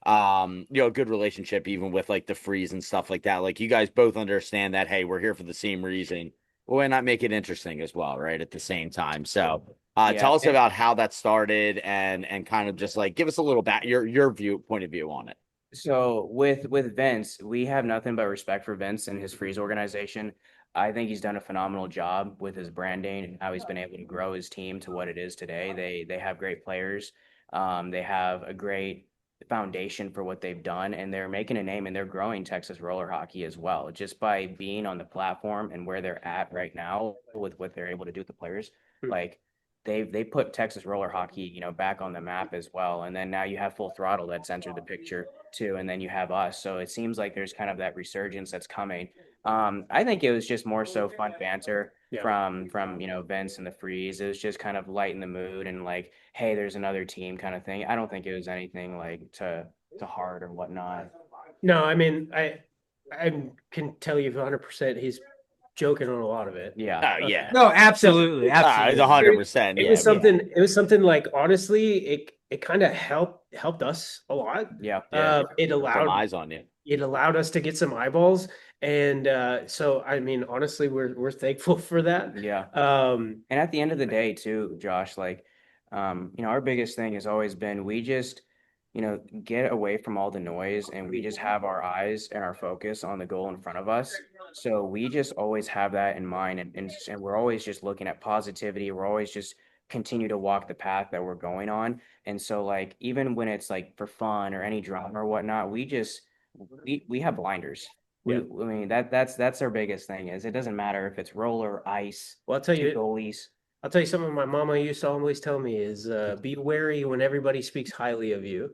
Speaker 1: good relationship even with like the freeze and stuff like that. Like you guys both understand that, hey, we're here for the same reason. Why not make it interesting as well, right? At the same time. So tell us about how that started and kind of just like give us a little your point of view on it.
Speaker 2: So with Vince, we have nothing but respect for Vince and his freeze organization. I think he's done a phenomenal job with his branding and how he's been able to grow his team to what it is today. They have great players. They have a great foundation for what they've done, and they're making a name and they're growing Texas roller hockey as well, just by being on the platform and where they're at right now with what they're able to do with the players. Like they put Texas roller hockey, back on the map as well. And then now you have Full Throttle that's entered the picture too, and then you have us. So it seems like there's kind of that resurgence that's coming. I think it was just more so fun banter from Vince and the Freeze. It was just kind of lighten the mood and like, hey, there's another team kind of thing. I don't think it was anything like to hard or whatnot.
Speaker 3: No, I mean, I can tell you 100% he's joking on a lot of it.
Speaker 2: Yeah.
Speaker 1: Yeah.
Speaker 4: No, absolutely.
Speaker 1: It's
Speaker 4: Absolutely.
Speaker 1: 100%.
Speaker 3: It was something. It was something like, honestly, it kind of helped us a lot.
Speaker 2: Yeah.
Speaker 3: It
Speaker 1: Some
Speaker 3: allowed
Speaker 1: eyes on you.
Speaker 3: It allowed us to get some eyeballs, and so I mean, honestly, we're thankful for that.
Speaker 2: Yeah.
Speaker 3: Um,
Speaker 2: And at the end of the day, too, Josh, like, our biggest thing has always been we just, get away from all the noise and we just have our eyes and our focus on the goal in front of us. So we just always have that in mind, and we're always just looking at positivity. We're always just continue to walk the path that we're going on. And so, like, even when it's like for fun or any drama or whatnot, we have blinders.
Speaker 3: Yeah.
Speaker 2: I mean that's our biggest thing is it doesn't matter if it's roller, ice,
Speaker 3: Well, I'll tell
Speaker 2: two
Speaker 3: you,
Speaker 2: goalies.
Speaker 3: something my mama used to always tell me is be wary when everybody speaks highly of you.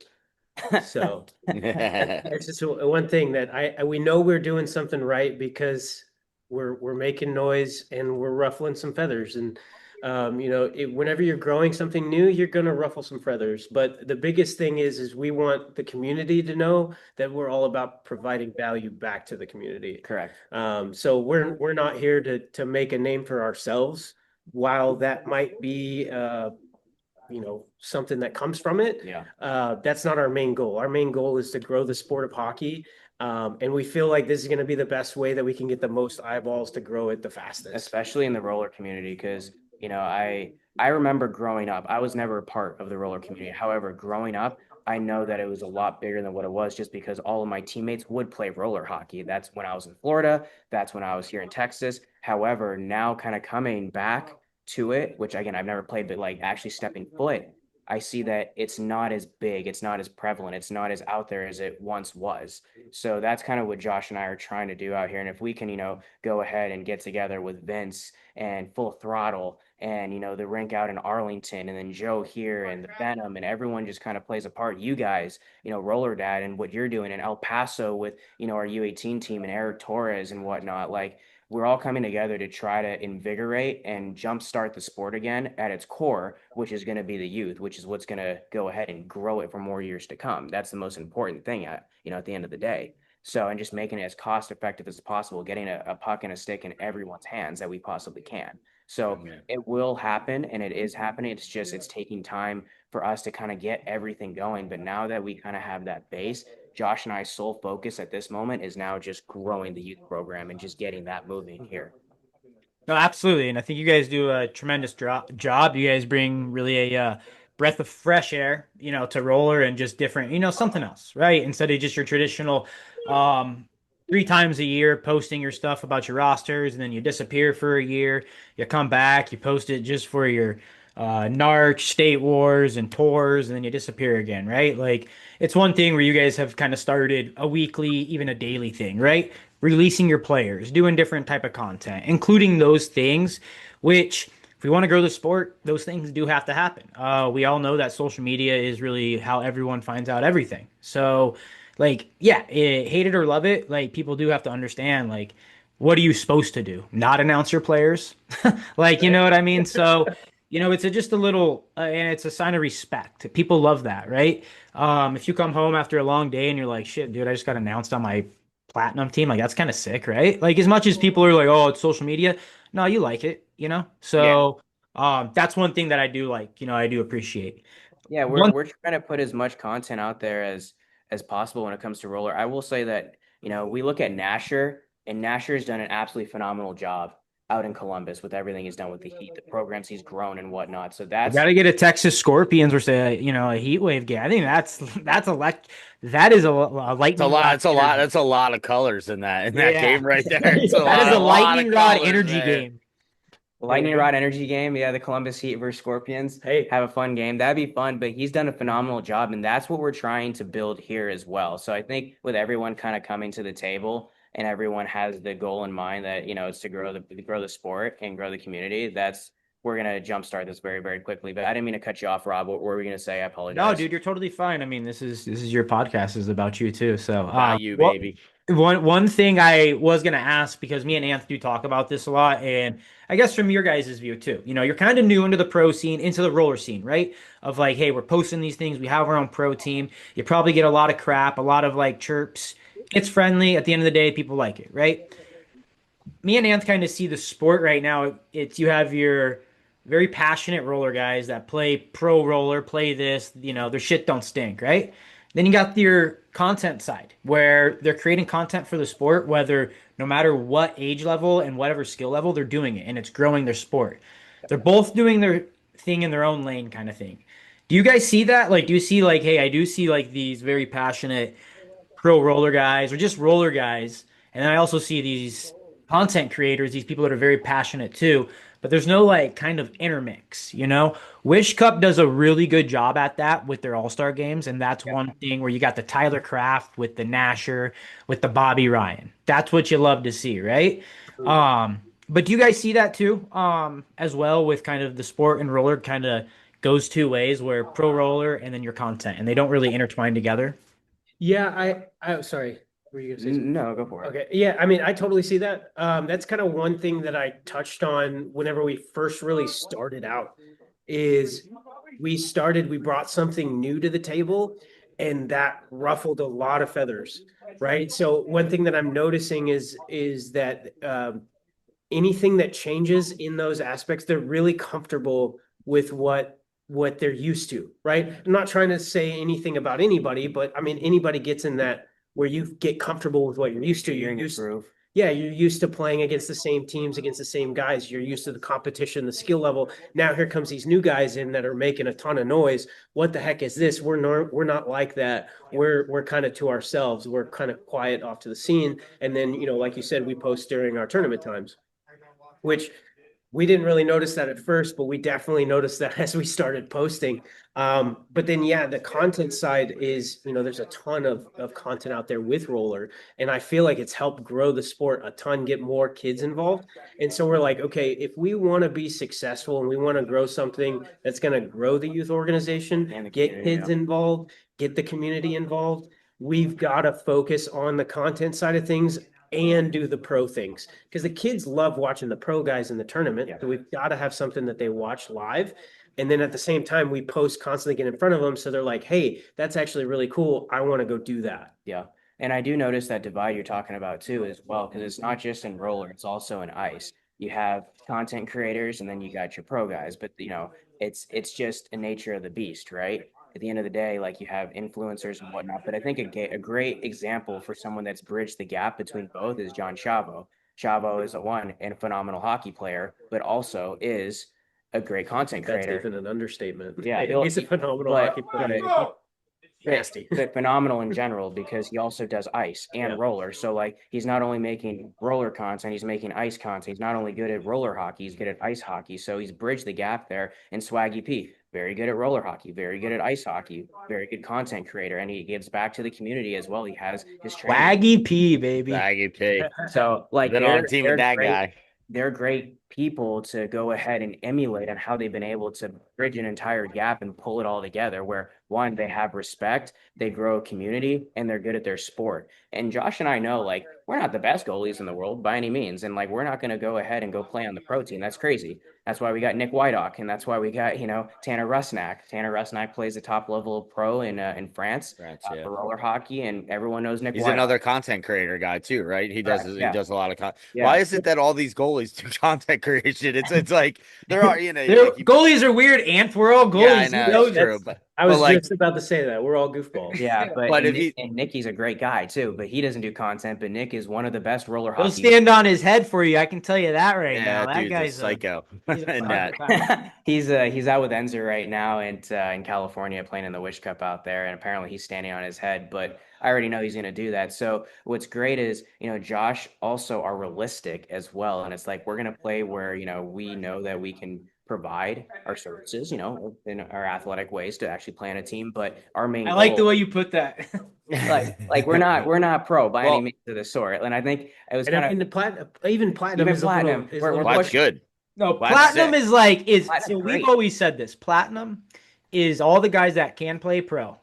Speaker 3: So it's just one thing that we know we're doing something right because we're making noise and we're ruffling some feathers. And whenever you're growing something new, you're gonna ruffle some feathers. But the biggest thing is we want the community to know that we're all about providing value back to the community.
Speaker 2: Correct.
Speaker 3: So we're not here to make a name for ourselves. While that might be something that comes from it.
Speaker 2: Yeah.
Speaker 3: That's not our main goal. Our main goal is to grow the sport of hockey. And we feel like this is going to be the best way that we can get the most eyeballs to grow it the fastest.
Speaker 2: Especially in the roller community, because I remember growing up. I was never a part of the roller community. However, growing up, I know that it was a lot bigger than what it was just because all of my teammates would play roller hockey. That's when I was in Florida. That's when I was here in Texas. However, now kind of coming back to it, which again, I've never played, but like actually stepping foot, I see that it's not as big, it's not as prevalent, it's not as out there as it once was. So that's kind of what Josh and I are trying to do out here. And if we can, go ahead and get together with Vince and Full Throttle and, the rink out in Arlington and then Joe here and the Venom and everyone just kind of plays a part. You guys, Roller Dad and what you're doing in El Paso with, our U18 team and Eric Torres and whatnot, like we're all coming together to try to invigorate and jumpstart the sport again at its core, which is going to be the youth, which is what's going to go ahead and grow it for more years to come. That's the most important thing at the end of the day. So, and just making it as cost effective as possible, getting a puck and a stick in everyone's hands that we possibly can. So it will happen and it is happening. It's taking time for us to kind of get everything going. But now that we kind of have that base, Josh and I's sole focus at this moment is now just growing the youth program and just getting that moving here.
Speaker 4: No, absolutely. And I think you guys do a tremendous job. You guys bring really a breath of fresh air, to roller and just different, something else, right? Instead of just your traditional 3 times a year posting your stuff about your rosters and then you disappear for a year. You come back, you post it just for your NARC, State Wars, and tours, and then you disappear again, right? Like, it's one thing where you guys have kind of started a weekly, even a daily thing, right? Releasing your players, doing different type of content, including those things, which if we want to grow the sport, those things do have to happen. We all know that social media is really how everyone finds out everything. So, like, yeah, hate it or love it, like, people do have to understand, like, what are you supposed to do? Not announce your players? Like, you know what I mean? So, it's just a little, and it's a sign of respect. People love that, right? If you come home after a long day and you're like, shit, dude, I just got announced on my platinum team, like, that's kind of sick, right? Like, as much as people are like, oh, it's social media, no, you like it, So, that's one thing that I do like, I do appreciate.
Speaker 2: Yeah, we're trying to put as much content out there as possible when it comes to roller. I will say that, we look at Nasher, and Nasher has done an absolutely phenomenal job out in Columbus with everything he's done with the Heat, the programs he's grown and whatnot. So
Speaker 4: Got to get a Texas Scorpions or say, a heat wave game. I think that is a lightning.
Speaker 1: It's a lot. That's a lot of colors in that game right there.
Speaker 4: That is a lightning rod energy game.
Speaker 2: Lightning rod energy game. Yeah, the Columbus Heat versus Scorpions.
Speaker 3: Hey,
Speaker 2: have a fun game. That'd be fun. But he's done a phenomenal job, and that's what we're trying to build here as well. So I think with everyone kind of coming to the table and everyone has the goal in mind that it's to grow the sport and grow the community, we're gonna jumpstart this very, very quickly. But I didn't mean to cut you off, Rob. What were we gonna say? I apologize.
Speaker 4: No, dude, you're totally fine. I mean, this is your podcast. This is about you too. So
Speaker 1: you, baby.
Speaker 4: One thing I was gonna ask, because me and Anthony do talk about this a lot, and I guess from your guys' view too. You're kind of new into the pro scene, into the roller scene, right? Of like, hey, we're posting these things. We have our own pro team. You probably get a lot of crap, a lot of like chirps. It's friendly. At the end of the day, people like it, right? Me and Anth kind of see the sport right now. You have your very passionate roller guys that play pro roller, play this, their shit don't stink, right? Then you got your content side where they're creating content for the sport, whether no matter what age level and whatever skill level, they're doing it and it's growing their sport. They're both doing their thing in their own lane kind of thing. Do you guys see that? Like, do you see like, hey, I do see like these very passionate pro roller guys or just roller guys. And then I also see these content creators, these people that are very passionate too, but there's no like kind of intermix, you know? Wish Cup does a really good job at that with their All-Star games, and that's one thing where you got the Tyler Kraft with the Nasher, with the Bobby Ryan. That's what you love to see, right? But do you guys see that too? As well with kind of the sport and roller kind of goes two ways where pro roller and then your content and they don't really intertwine together.
Speaker 3: Yeah, I sorry. Were you gonna say something?
Speaker 2: No, go for it.
Speaker 3: Okay. Yeah, I mean, I totally see that. That's kind of one thing that I touched on whenever we first really started out is we brought something new to the table and that ruffled a lot of feathers, right? So one thing that I'm noticing is that anything that changes in those aspects, they're really comfortable with what they're used to, right? I'm not trying to say anything about anybody, but I mean anybody gets in that where you get comfortable with what you're used to.
Speaker 2: You're in your groove.
Speaker 3: Yeah, you're used to playing against the same teams, against the same guys. You're used to the competition, the skill level. Now here comes these new guys in that are making a ton of noise. What the heck is this? We're not like that. We're kind of to ourselves. We're kind of quiet off to the scene. And then, like you said, we post during our tournament times, which we didn't really notice that at first, but we definitely noticed that as we started posting. But then, yeah, the content side is, there's a ton of content out there with roller. And I feel like it's helped grow the sport a ton, get more kids involved. And so we're like, okay, if we want to be successful and we want to grow something that's going to grow the youth organization,
Speaker 2: And the
Speaker 3: get
Speaker 2: community,
Speaker 3: kids
Speaker 2: yeah.
Speaker 3: involved, get the community involved, we've got to focus on the content side of things and do the pro things because the kids love watching the pro guys in the tournament.
Speaker 2: Yeah.
Speaker 3: So we've got to have something that they watch live. And then at the same time, we post constantly get in front of them. So they're like, hey, that's actually really cool. I want to go do that.
Speaker 2: Yeah. And I do notice that divide you're talking about too as well, because it's not just in roller, it's also in ice. You have content creators and then you got your pro guys, but it's just a nature of the beast, right? At the end of the day, like you have influencers and whatnot. But I think a great example for someone that's bridged the gap between both is John Chavo. Chavo is a phenomenal hockey player, but also is a great content
Speaker 3: That's
Speaker 2: creator.
Speaker 3: even an understatement.
Speaker 2: Yeah,
Speaker 3: He's a phenomenal hockey player. Nasty.
Speaker 2: But phenomenal in general because he also does ice and roller. So like he's not only making roller content, he's making ice content. He's not only good at roller hockey, he's good at ice hockey. So he's bridged the gap there. And Swaggy P, very good at roller hockey, very good at ice hockey, very good content creator, and he gives back to the community as well. He has his training.
Speaker 4: Swaggy P, baby.
Speaker 1: Swaggy P.
Speaker 2: So like
Speaker 1: Been on a team with that guy.
Speaker 2: They're great people to go ahead and emulate on how they've been able to bridge an entire gap and pull it all together where one, they have respect, they grow a community, and they're good at their sport. And Josh and I know like we're not the best goalies in the world by any means. And like we're not going to go ahead and go play on the pro team. That's crazy. That's why we got Nick Whiteock, and that's why we got, Tanner Rusnak. Tanner Rusnak plays the top level of pro in France
Speaker 1: yeah.
Speaker 2: for roller hockey, and everyone knows Nick
Speaker 1: He's
Speaker 2: Whiteock.
Speaker 1: another content creator guy too, right? He does he does a lot of content.
Speaker 2: Yeah.
Speaker 1: Why is it that all these goalies do content creation? It's like there are,
Speaker 4: goalies are weird, Ant. We're all goalies.
Speaker 1: Yeah, I know, it's true, but
Speaker 3: I was
Speaker 1: like,
Speaker 3: just about to say that. We're all goofballs.
Speaker 2: Yeah,
Speaker 1: But
Speaker 2: and Nicky's a great guy too, but he doesn't do content. But Nick is one of the best roller
Speaker 4: He'll
Speaker 2: hockey.
Speaker 4: stand on his head for you. I can tell you that right now. That
Speaker 1: dude's
Speaker 4: guy's
Speaker 1: a psycho.
Speaker 4: he's a
Speaker 1: And that.
Speaker 2: He's out with Enzer right now and in California playing in the Wish Cup out there, and apparently he's standing on his head. But I already know he's going to do that. So what's great is Josh also are realistic as well, and it's like we're going to play where we know that we can provide our services, in our athletic ways to actually play on a team. But our main
Speaker 4: I like
Speaker 2: goal,
Speaker 4: the way you put that.
Speaker 2: like we're not pro by any means of the sort, and I think it was kind of
Speaker 3: even platinum is
Speaker 2: platinum.
Speaker 3: We're
Speaker 1: That's good.
Speaker 4: No,
Speaker 1: That's
Speaker 4: platinum
Speaker 1: sick.
Speaker 4: is
Speaker 2: Platinum's
Speaker 4: so we've
Speaker 2: great.
Speaker 4: always said this. Platinum is all the guys that can play pro.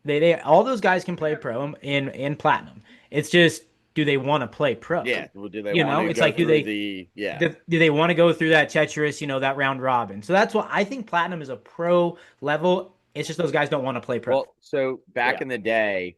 Speaker 4: They all those guys can play pro in platinum. It's just, do they want to play pro?
Speaker 1: Yeah. Well, do they
Speaker 4: it's like, do they do they want to go through that treacherous, that round robin? So that's why I think platinum is a pro level. It's just those guys don't want to play pro.
Speaker 1: Well, so back in the day,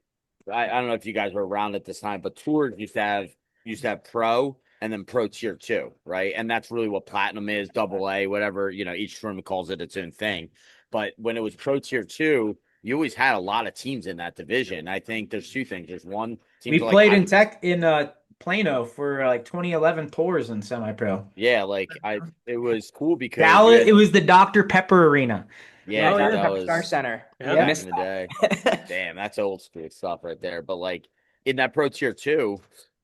Speaker 1: I don't know if you guys were around at this time, but tours used to have pro and then pro tier 2, right? And that's really what platinum is, double A, whatever, each tournament calls it its own thing. But when it was pro tier 2, you always had a lot of teams in that division. I think there's two things. There's one team
Speaker 4: We played in Plano for like 2011 tours in semi-pro.
Speaker 1: Yeah, it was cool because
Speaker 4: Dallas, it was the Dr. Pepper Arena.
Speaker 1: Yeah, that was
Speaker 2: Star Center.
Speaker 1: back in the day. Damn, that's old school stuff right there. But like in that pro tier 2,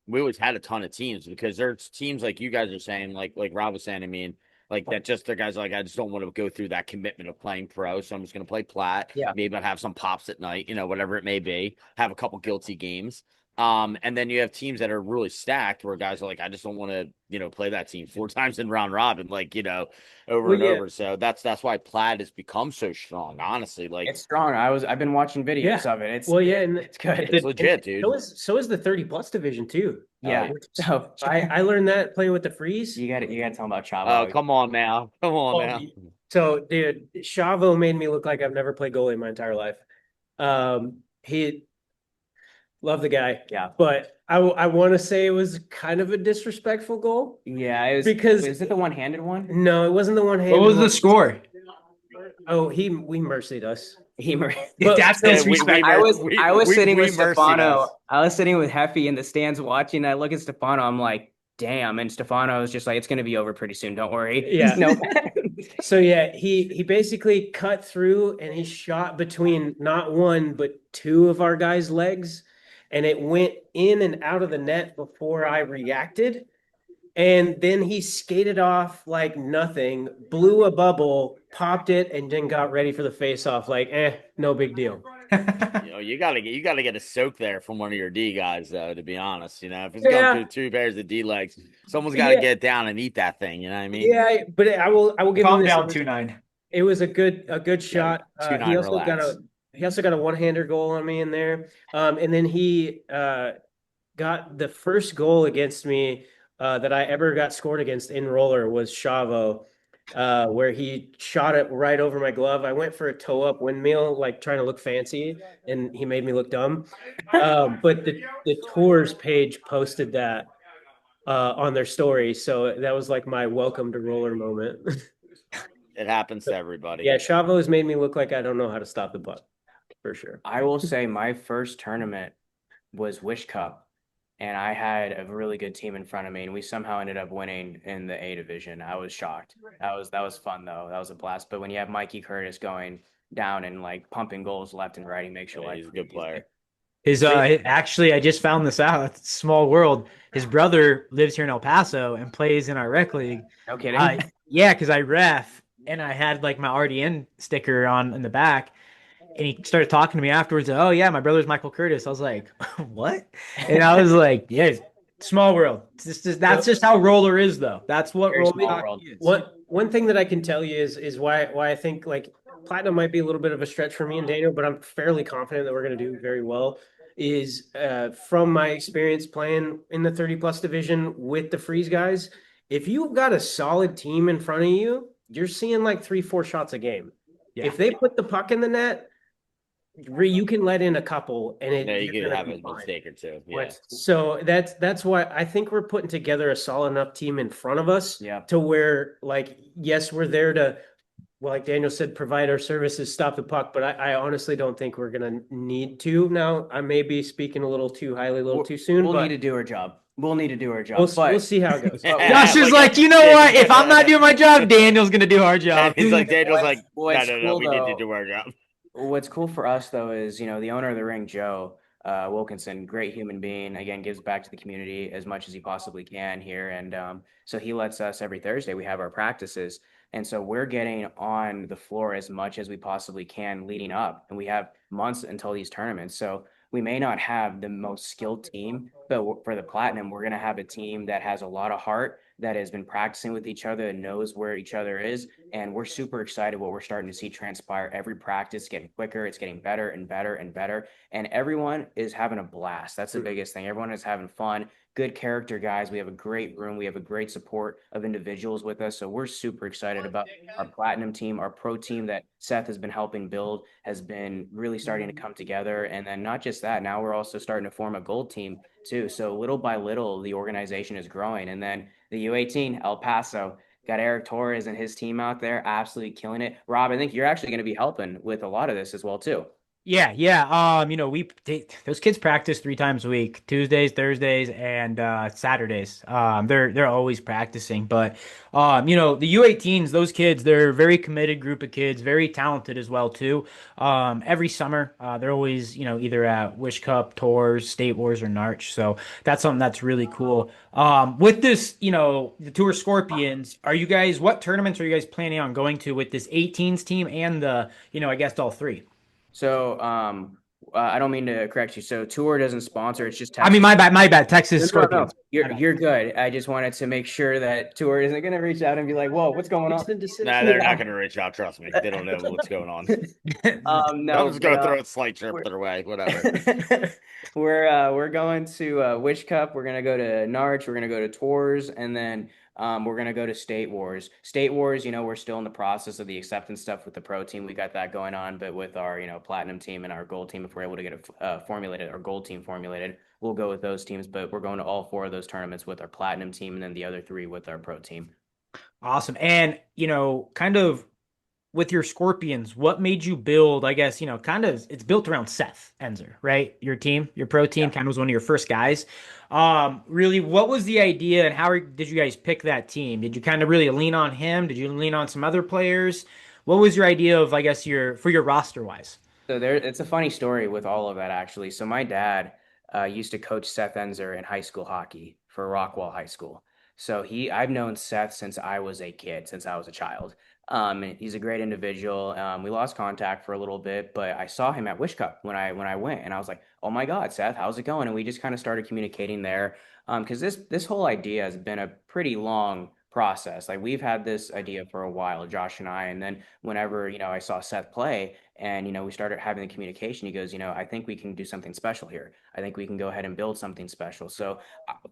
Speaker 1: we always had a ton of teams because there's teams like you guys are saying, like Rob was saying. I mean, Like that, just the guys are like, I just don't want to go through that commitment of playing pro. So I'm just going to play plat.
Speaker 2: Yeah.
Speaker 1: Maybe I'll have some pops at night, whatever it may be, have a couple guilty games. And then you have teams that are really stacked where guys are like, I just don't want to, play that team 4 times in round robin, like, over and over. So that's why plat has become so strong, honestly. Like
Speaker 2: It's strong. I've been watching videos of it.
Speaker 3: It's
Speaker 2: good.
Speaker 1: It's legit, dude.
Speaker 3: So is the 30+ division too.
Speaker 2: Yeah.
Speaker 3: So I learned that playing with the Freeze.
Speaker 2: You got to tell them about Chavo.
Speaker 1: Oh, come on now.
Speaker 3: So, dude, Chavo made me look like I've never played goalie in my entire life. He loved the guy.
Speaker 2: Yeah.
Speaker 3: But I want to say it was kind of a disrespectful goal.
Speaker 2: Yeah, it was,
Speaker 3: because
Speaker 2: is it the one-handed one?
Speaker 3: No, it wasn't the one-handed.
Speaker 4: What was the score?
Speaker 3: Oh, we mercied us.
Speaker 4: That's disrespect.
Speaker 2: I was sitting with Stefano. I was sitting with Heffy in the stands watching. I look at Stefano. I'm like, damn. And Stefano was just like, it's going to be over pretty soon. Don't worry.
Speaker 3: Yeah.
Speaker 2: No.
Speaker 3: So yeah, he basically cut through and he shot between not one but two of our guys' legs, and it went in and out of the net before I reacted. And then he skated off like nothing, blew a bubble, popped it, and then got ready for the face-off. Like, no big deal.
Speaker 1: You gotta get a soak there from one of your D guys, though. To be honest, if it's going through 2 pairs of D legs, someone's got to get down and eat that thing. You know what I mean?
Speaker 3: Yeah, but I will give
Speaker 4: calm
Speaker 3: him this.
Speaker 4: Down 2-9.
Speaker 3: It was a good shot.
Speaker 1: 2-9
Speaker 3: he also got a one-hander goal on me in there. And then he got the first goal against me that I ever got scored against in roller was Chavo, where he shot it right over my glove. I went for a toe-up windmill, like trying to look fancy, and he made me look dumb. But the Tours page posted that on their story, so that was like my welcome to roller moment.
Speaker 1: It happens to everybody.
Speaker 3: Yeah, Chavo has made me look like I don't know how to stop the puck, for sure.
Speaker 2: I will say my first tournament was Wish Cup. And I had a really good team in front of me, and we somehow ended up winning in the A division. I was shocked. That was fun though. That was a blast. But when you have Mikey Curtis going down and like pumping goals left and right, he makes your life.
Speaker 1: He's a good player.
Speaker 4: Actually, I just found this out. It's a small world. His brother lives here in El Paso and plays in our rec league.
Speaker 2: No kidding.
Speaker 4: Yeah, because I ref and I had like my RDN sticker on in the back. And he started talking to me afterwards. Oh yeah, my brother's Michael Curtis. I was like, what? And I was like, yeah, small world. That's just how roller is, though. That's what roller is.
Speaker 3: One thing that I can tell you is why I think like platinum might be a little bit of a stretch for me and Daniel, but I'm fairly confident that we're going to do very well. Is from my experience playing in the 30+ division with the Freeze guys, if you've got a solid team in front of you, you're seeing like 3-4 shots a game. Yeah. If they put the puck in the net, you can let in a couple, and
Speaker 1: you can have a mistake or two. Yeah.
Speaker 3: So that's why I think we're putting together a solid enough team in front of us to where, like, yes, we're there to, well, like Daniel said, provide our services, stop the puck. But I honestly don't think we're gonna need to. Now, I may be speaking a little too highly, a little too soon.
Speaker 2: We'll need to do our job. We'll need to do our job.
Speaker 3: We'll see how it goes.
Speaker 4: Josh is like, you know what? If I'm not doing my job, Daniel's gonna do our job.
Speaker 1: He's like, Daniel's like, no, we need to do our job.
Speaker 2: What's cool for us, though, is, the owner of the ring, Joe Wilkinson, great human being, again, gives back to the community as much as he possibly can here. And so he lets us every Thursday, we have our practices. And so we're getting on the floor as much as we possibly can leading up. And we have months until these tournaments. So we may not have the most skilled team, but for the Platinum, we're going to have a team that has a lot of heart, that has been practicing with each other and knows where each other is. And we're super excited what we're starting to see transpire. Every practice getting quicker. It's getting better and better and better. And everyone is having a blast. That's the biggest thing. Everyone is having fun. Good character guys. We have a great room. We have a great support of individuals with us. So we're super excited about our Platinum team. Our pro team that Seth has been helping build has been really starting to come together. And then not just that, now we're also starting to form a gold team too. So little by little, the organization is growing. And then the U18, El Paso, got Eric Torres and his team out there absolutely killing it. Rob, I think you're actually going to be helping with a lot of this as well too.
Speaker 4: Yeah. Those kids practice 3 times a week, Tuesdays, Thursdays, and Saturdays. They're always practicing. But the U18s, those kids, they're a very committed group of kids, very talented as well too. Every summer, they're always, either at Wish Cup, Tours, State Wars, or Narch. So that's something that's really cool. With this, the Tour Scorpions, what tournaments are you guys planning on going to with this 18s team and I guess all three?
Speaker 2: So, I don't mean to correct you. So Tour doesn't sponsor, it's just
Speaker 4: I mean,
Speaker 2: Texas.
Speaker 4: my bad. Texas
Speaker 2: No, no, no.
Speaker 4: Scorpions. My
Speaker 2: You're
Speaker 4: bad.
Speaker 2: you're good. I just wanted to make sure that Tour isn't going to reach out and be like, "Whoa, what's going on?"
Speaker 1: Nah, they're not going to reach out. Trust me. They don't know what's going on. I'm
Speaker 2: No,
Speaker 1: just going to
Speaker 2: but
Speaker 1: throw a slight trip
Speaker 2: we're
Speaker 1: their way. Whatever.
Speaker 2: we're going to Wish Cup. We're gonna go to Narch. We're gonna go to Tours, and then we're gonna go to State Wars. State Wars, we're still in the process of the acceptance stuff with the pro team. We got that going on, but with our platinum team and our gold team, if we're able to get it formulated, our gold team formulated, we'll go with those teams. But we're going to all four of those tournaments with our platinum team, and then the other three with our pro team.
Speaker 4: Awesome. And, kind of with your Scorpions, what made you build, I guess, kind of it's built around Seth Enzer, right? Your team, your pro team kind of was one of your first guys. Really, what was the idea and did you guys pick that team? Did you kind of really lean on him? Did you lean on some other players? What was your idea of, I guess, for your roster wise?
Speaker 2: So it's a funny story with all of that actually. So my dad used to coach Seth Enzer in high school hockey for Rockwall High School. So I've known Seth since I was a kid, since I was a child. And he's a great individual. We lost contact for a little bit, but I saw him at Wish Cup when I went, and I was like, "Oh my God, Seth, how's it going?" And we just kind of started communicating there. Because this whole idea has been a pretty long process. Like we've had this idea for a while, Josh and I, and then whenever I saw Seth play and we started having the communication, he goes, I think we can do something special here. I think we can go ahead and build something special. So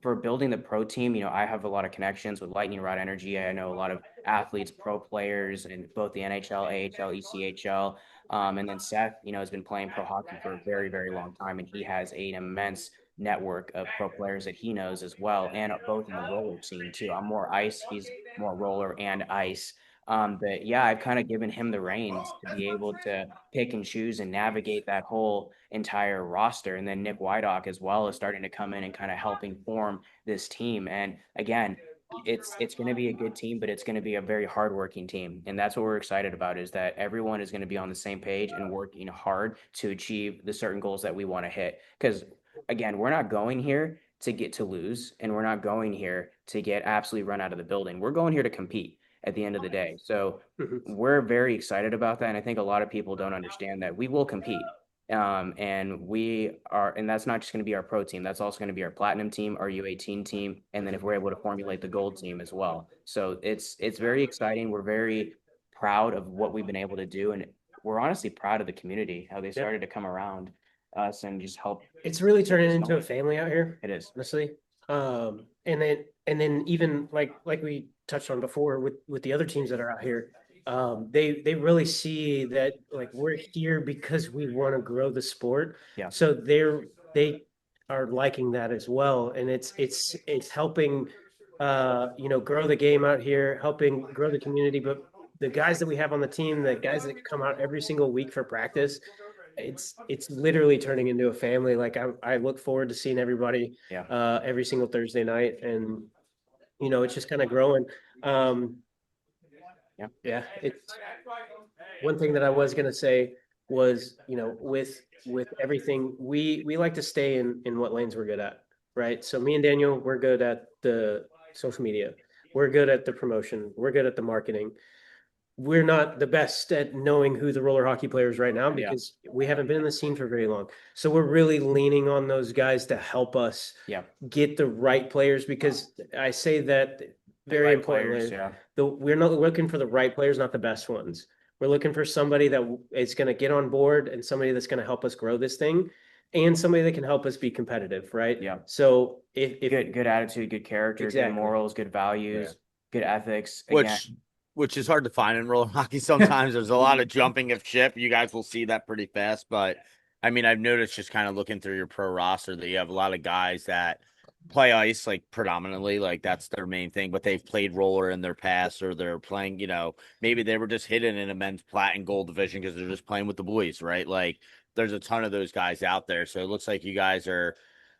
Speaker 2: for building the pro team, I have a lot of connections with Lightning Rod Energy. I know a lot of athletes, pro players in both the NHL, AHL, ECHL. And then Seth, has been playing pro hockey for a very, very long time, and he has an immense network of pro players that he knows as well, and both in the roller scene too. I'm more ice, he's more roller and ice. But yeah, I've kind of given him the reins to be able to pick and choose and navigate that whole entire roster. And then Nick Wydock as well is starting to come in and kind of helping form this team. And again, it's going to be a good team, but it's going to be a very hardworking team. And that's what we're excited about, is that everyone is going to be on the same page and working hard to achieve the certain goals that we want to hit. Because again, we're not going here to get to lose, and we're not going here to get absolutely run out of the building. We're going here to compete at the end of the day. So we're very excited about that. And I think a lot of people don't understand that we will compete. And that's not just going to be our pro team. That's also going to be our platinum team, our U18 team. And then if we're able to formulate the gold team as well. So it's very exciting. We're very proud of what we've been able to do. And we're honestly proud of the community, how they started to come around us and just help.
Speaker 3: It's really turning into a family out here.
Speaker 2: It is.
Speaker 3: Honestly. And then even like we touched on before with the other teams that are out here, they really see that like we're here because we want to grow the sport.
Speaker 2: Yeah.
Speaker 3: So they are liking that as well, and it's helping grow the game out here, helping grow the community. But the guys that we have on the team, the guys that come out every single week for practice, it's literally turning into a family. Like I look forward to seeing everybody every single Thursday night, and it's just kind of growing. It's one thing that I was gonna say was, with everything, we like to stay in what lanes we're good at, right? So me and Daniel, we're good at the social media, we're good at the promotion, we're good at the marketing. We're not the best at knowing who the roller hockey players right now because we haven't been in the scene for very long. So we're really leaning on those guys to help us get the right players, because I say that very importantly. We're not looking for the right players, not the best ones. We're looking for somebody that is going to get on board and somebody that's going to help us grow this thing, and somebody that can help us be competitive, right?
Speaker 2: Yeah.
Speaker 3: So if
Speaker 2: good attitude, good character, good morals, good values, good ethics.
Speaker 1: Which is hard to find in roller hockey sometimes. There's a lot of jumping of ship. You guys will see that pretty fast. But, I mean, I've noticed just kind of looking through your pro roster that you have a lot of guys that play ice like predominantly, like that's their main thing, but they've played roller in their past, or they're playing, maybe they were just hidden in a men's plat and gold division because they're just playing with the boys, right? Like there's a ton of those guys out there. So it looks like you guys are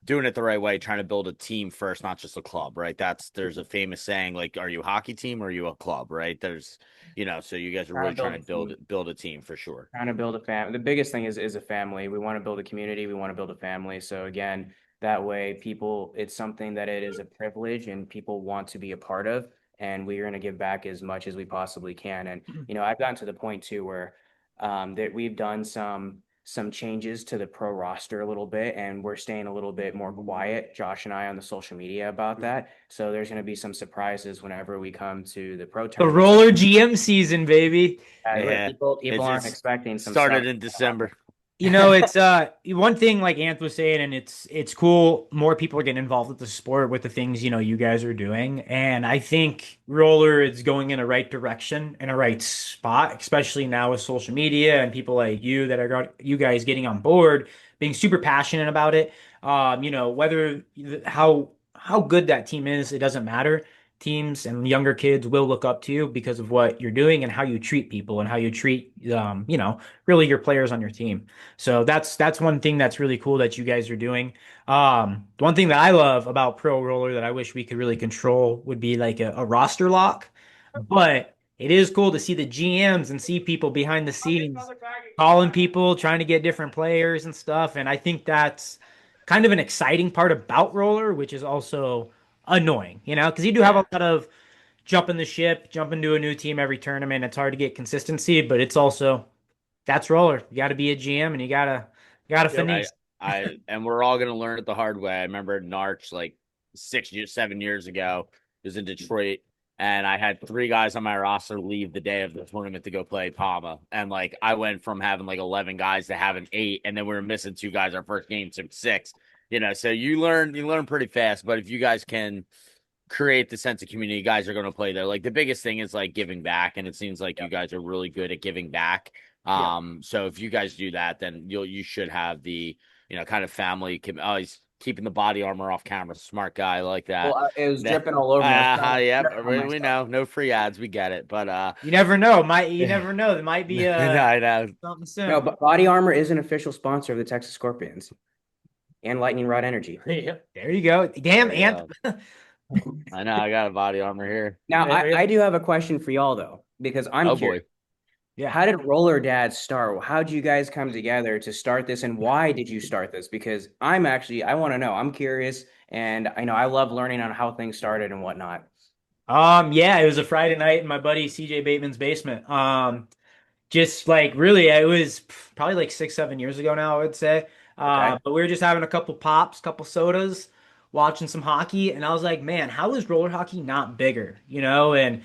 Speaker 1: doing it the right way, trying to build a team first, not just a club, right? There's a famous saying, like, are you a hockey team or are you a club, right? So you guys are
Speaker 2: Trying
Speaker 1: really
Speaker 2: to build
Speaker 1: trying
Speaker 2: a
Speaker 1: to
Speaker 2: team.
Speaker 1: build a team for sure.
Speaker 2: Trying to build a family. The biggest thing is a family. We want to build a community. We want to build a family. So again, that way people, it's something that it is a privilege and people want to be a part of. And we're going to give back as much as we possibly can. And I've gotten to the point too where that we've done some changes to the pro roster a little bit, and we're staying a little bit more quiet, Josh and I, on the social media about that. So there's going to be some surprises whenever we come to the pro
Speaker 4: The
Speaker 2: tournament.
Speaker 4: roller GM season, baby.
Speaker 1: Yeah.
Speaker 2: People aren't
Speaker 1: It's
Speaker 2: expecting some
Speaker 1: started
Speaker 2: stuff.
Speaker 1: in December.
Speaker 4: It's one thing like Anth was saying, and it's cool. More people are getting involved with the sport with the things you guys are doing, and I think roller is going in a right direction, in a right spot, especially now with social media and people like you that are you guys getting on board, being super passionate about it. Whether how good that team is, it doesn't matter. Teams and younger kids will look up to you because of what you're doing and how you treat people and how you treat really your players on your team. So that's one thing that's really cool that you guys are doing. The one thing that I love about Pro Roller that I wish we could really control would be like a roster lock. But it is cool to see the GMs and see people behind the scenes calling people, trying to get different players and stuff. And I think that's kind of an exciting part about Roller, which is also annoying, because you do have a lot of jumping the ship, jumping to a new team every tournament. It's hard to get consistency, but it's also that's roller. You got to be a GM and you gotta
Speaker 3: Yep.
Speaker 4: finish.
Speaker 1: And we're all gonna learn it the hard way. I remember Narch like 6 years, 7 years ago. It was in Detroit, and I had three guys on my roster leave the day of the tournament to go play Palma, and like I went from having like 11 guys to having eight, and then we were missing two guys. Our first game took six. So you learn pretty fast. But if you guys can create the sense of community, guys are going to play there. Like the biggest thing is like giving back, and it seems like you guys are really good at giving back.
Speaker 3: Yeah.
Speaker 1: So if you guys do that, then you should have the kind of family. Oh, he's keeping the body armor off camera. Smart guy, I like that.
Speaker 2: Well, it was dripping all over me. I was trying to
Speaker 1: Yep,
Speaker 2: grip on
Speaker 1: we
Speaker 2: myself.
Speaker 1: know, no free ads, we get it. But
Speaker 4: You never know. You never know. There might be
Speaker 1: I know.
Speaker 4: something soon.
Speaker 2: No, but Body Armor is an official sponsor of the Texas Scorpions and Lightning Rod Energy.
Speaker 3: Yeah.
Speaker 4: There you go. Damn,
Speaker 1: There you
Speaker 4: Ant.
Speaker 1: I know, I got a body armor here.
Speaker 2: Now,
Speaker 3: Yeah, yeah.
Speaker 2: I do have a question for y'all though, because I'm
Speaker 1: Oh
Speaker 2: curious.
Speaker 1: boy.
Speaker 4: Yeah.
Speaker 2: How did Roller Dad start? How did you guys come together to start this, and why did you start this? Because I want to know. I'm curious, and I know I love learning on how things started and whatnot.
Speaker 4: Yeah, it was a Friday night in my buddy CJ Bateman's basement. Just like really, it was probably like 6, 7 years ago now, I would say.
Speaker 2: Okay.
Speaker 4: But we were just having a couple pops, couple sodas, watching some hockey, and I was like, man, how is roller hockey not bigger? And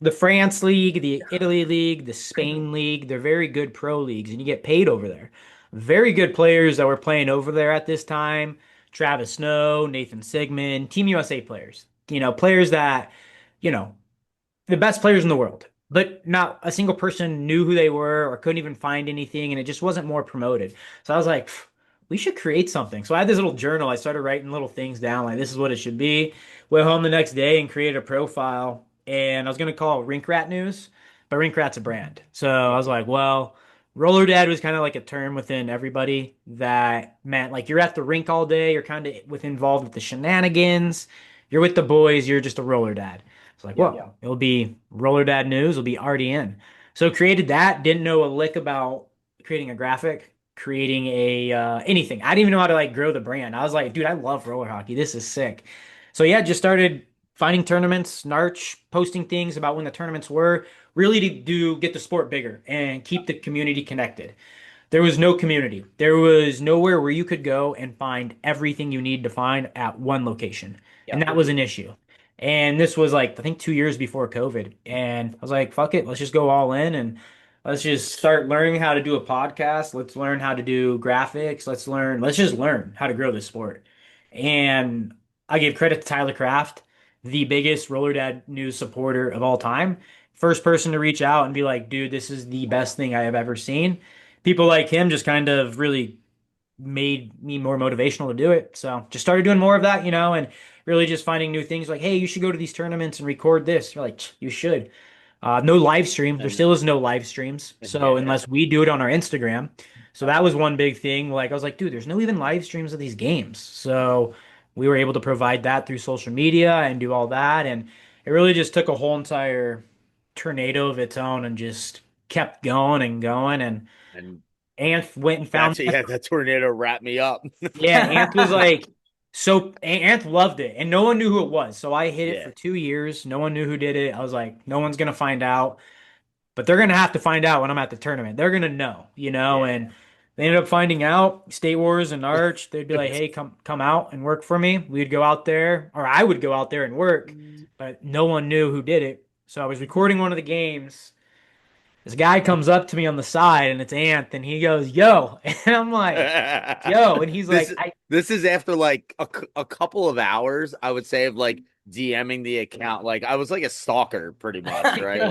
Speaker 4: the France league, the Italy league, the Spain league, they're very good pro leagues, and you get paid over there. Very good players that were playing over there at this time. Travis Snow, Nathan Sigmund, Team USA players. Players that, you know, the best players in the world, but not a single person knew who they were or couldn't even find anything, and it just wasn't more promoted. So I was like, we should create something. So I had this little journal. I started writing little things down, like this is what it should be. Went home the next day and created a profile, and I was gonna call it Rink Rat News, but Rink Rat's a brand. So I was like, well, Roller Dad was kind of like a term within everybody that meant like you're at the rink all day, you're kind of involved with the shenanigans, you're with the boys, you're just a roller dad. It's like,
Speaker 3: Yeah.
Speaker 4: well, it'll be Roller Dad News, it'll be RDN. So created that, didn't know a lick about creating a graphic, creating a anything. I didn't even know how to like grow the brand. I was like, dude, I love roller hockey. This is sick. So yeah, just started finding tournaments, Narch, posting things about when the tournaments were, really to get the sport bigger and keep the community connected. There was no community. There was nowhere where you could go and find everything you need to find at one location. And
Speaker 2: Yeah.
Speaker 4: that was an issue. And this was like, I think 2 years before COVID. And I was like, fuck it, let's just go all in and let's just start learning how to do a podcast. Let's learn how to do graphics. Let's just learn how to grow this sport. And I give credit to Tyler Kraft, the biggest Roller Dad News supporter of all time. First person to reach out and be like, dude, this is the best thing I have ever seen. People like him just kind of really made me more motivational to do it. So just started doing more of that, and really just finding new things like, hey, you should go to these tournaments and record this. You're like, you should. No live stream. There
Speaker 1: And
Speaker 4: still is no live streams. So
Speaker 1: yeah,
Speaker 4: unless we do it on our Instagram. So that was one big thing. Like I was like, dude, there's no even live streams of these games. So we were able to provide that through social media and do all that. And it really just took a whole entire tornado of its own and just kept going and going. And
Speaker 1: and
Speaker 4: Anth went and found
Speaker 1: that tornado wrapped me up.
Speaker 4: yeah, Anth was like, so Anth loved it, and no one knew who it was. So I hid it
Speaker 1: Yeah.
Speaker 4: for 2 years. No one knew who did it. I was like, no one's gonna find out, but they're gonna have to find out when I'm at the tournament. They're gonna know, And they ended up finding out. State Wars and Arch, they'd be like, hey, come out and work for me. We'd go out there, or I would go out there and work, but no one knew who did it. So I was recording one of the games. This guy comes up to me on the side, and it's Anth, and he goes, "Yo," and I'm like, "Yo," and he's
Speaker 1: this,
Speaker 4: like,
Speaker 1: this is after like a couple of hours, I would say, of like DMing the account. Like I was like a stalker pretty much, right?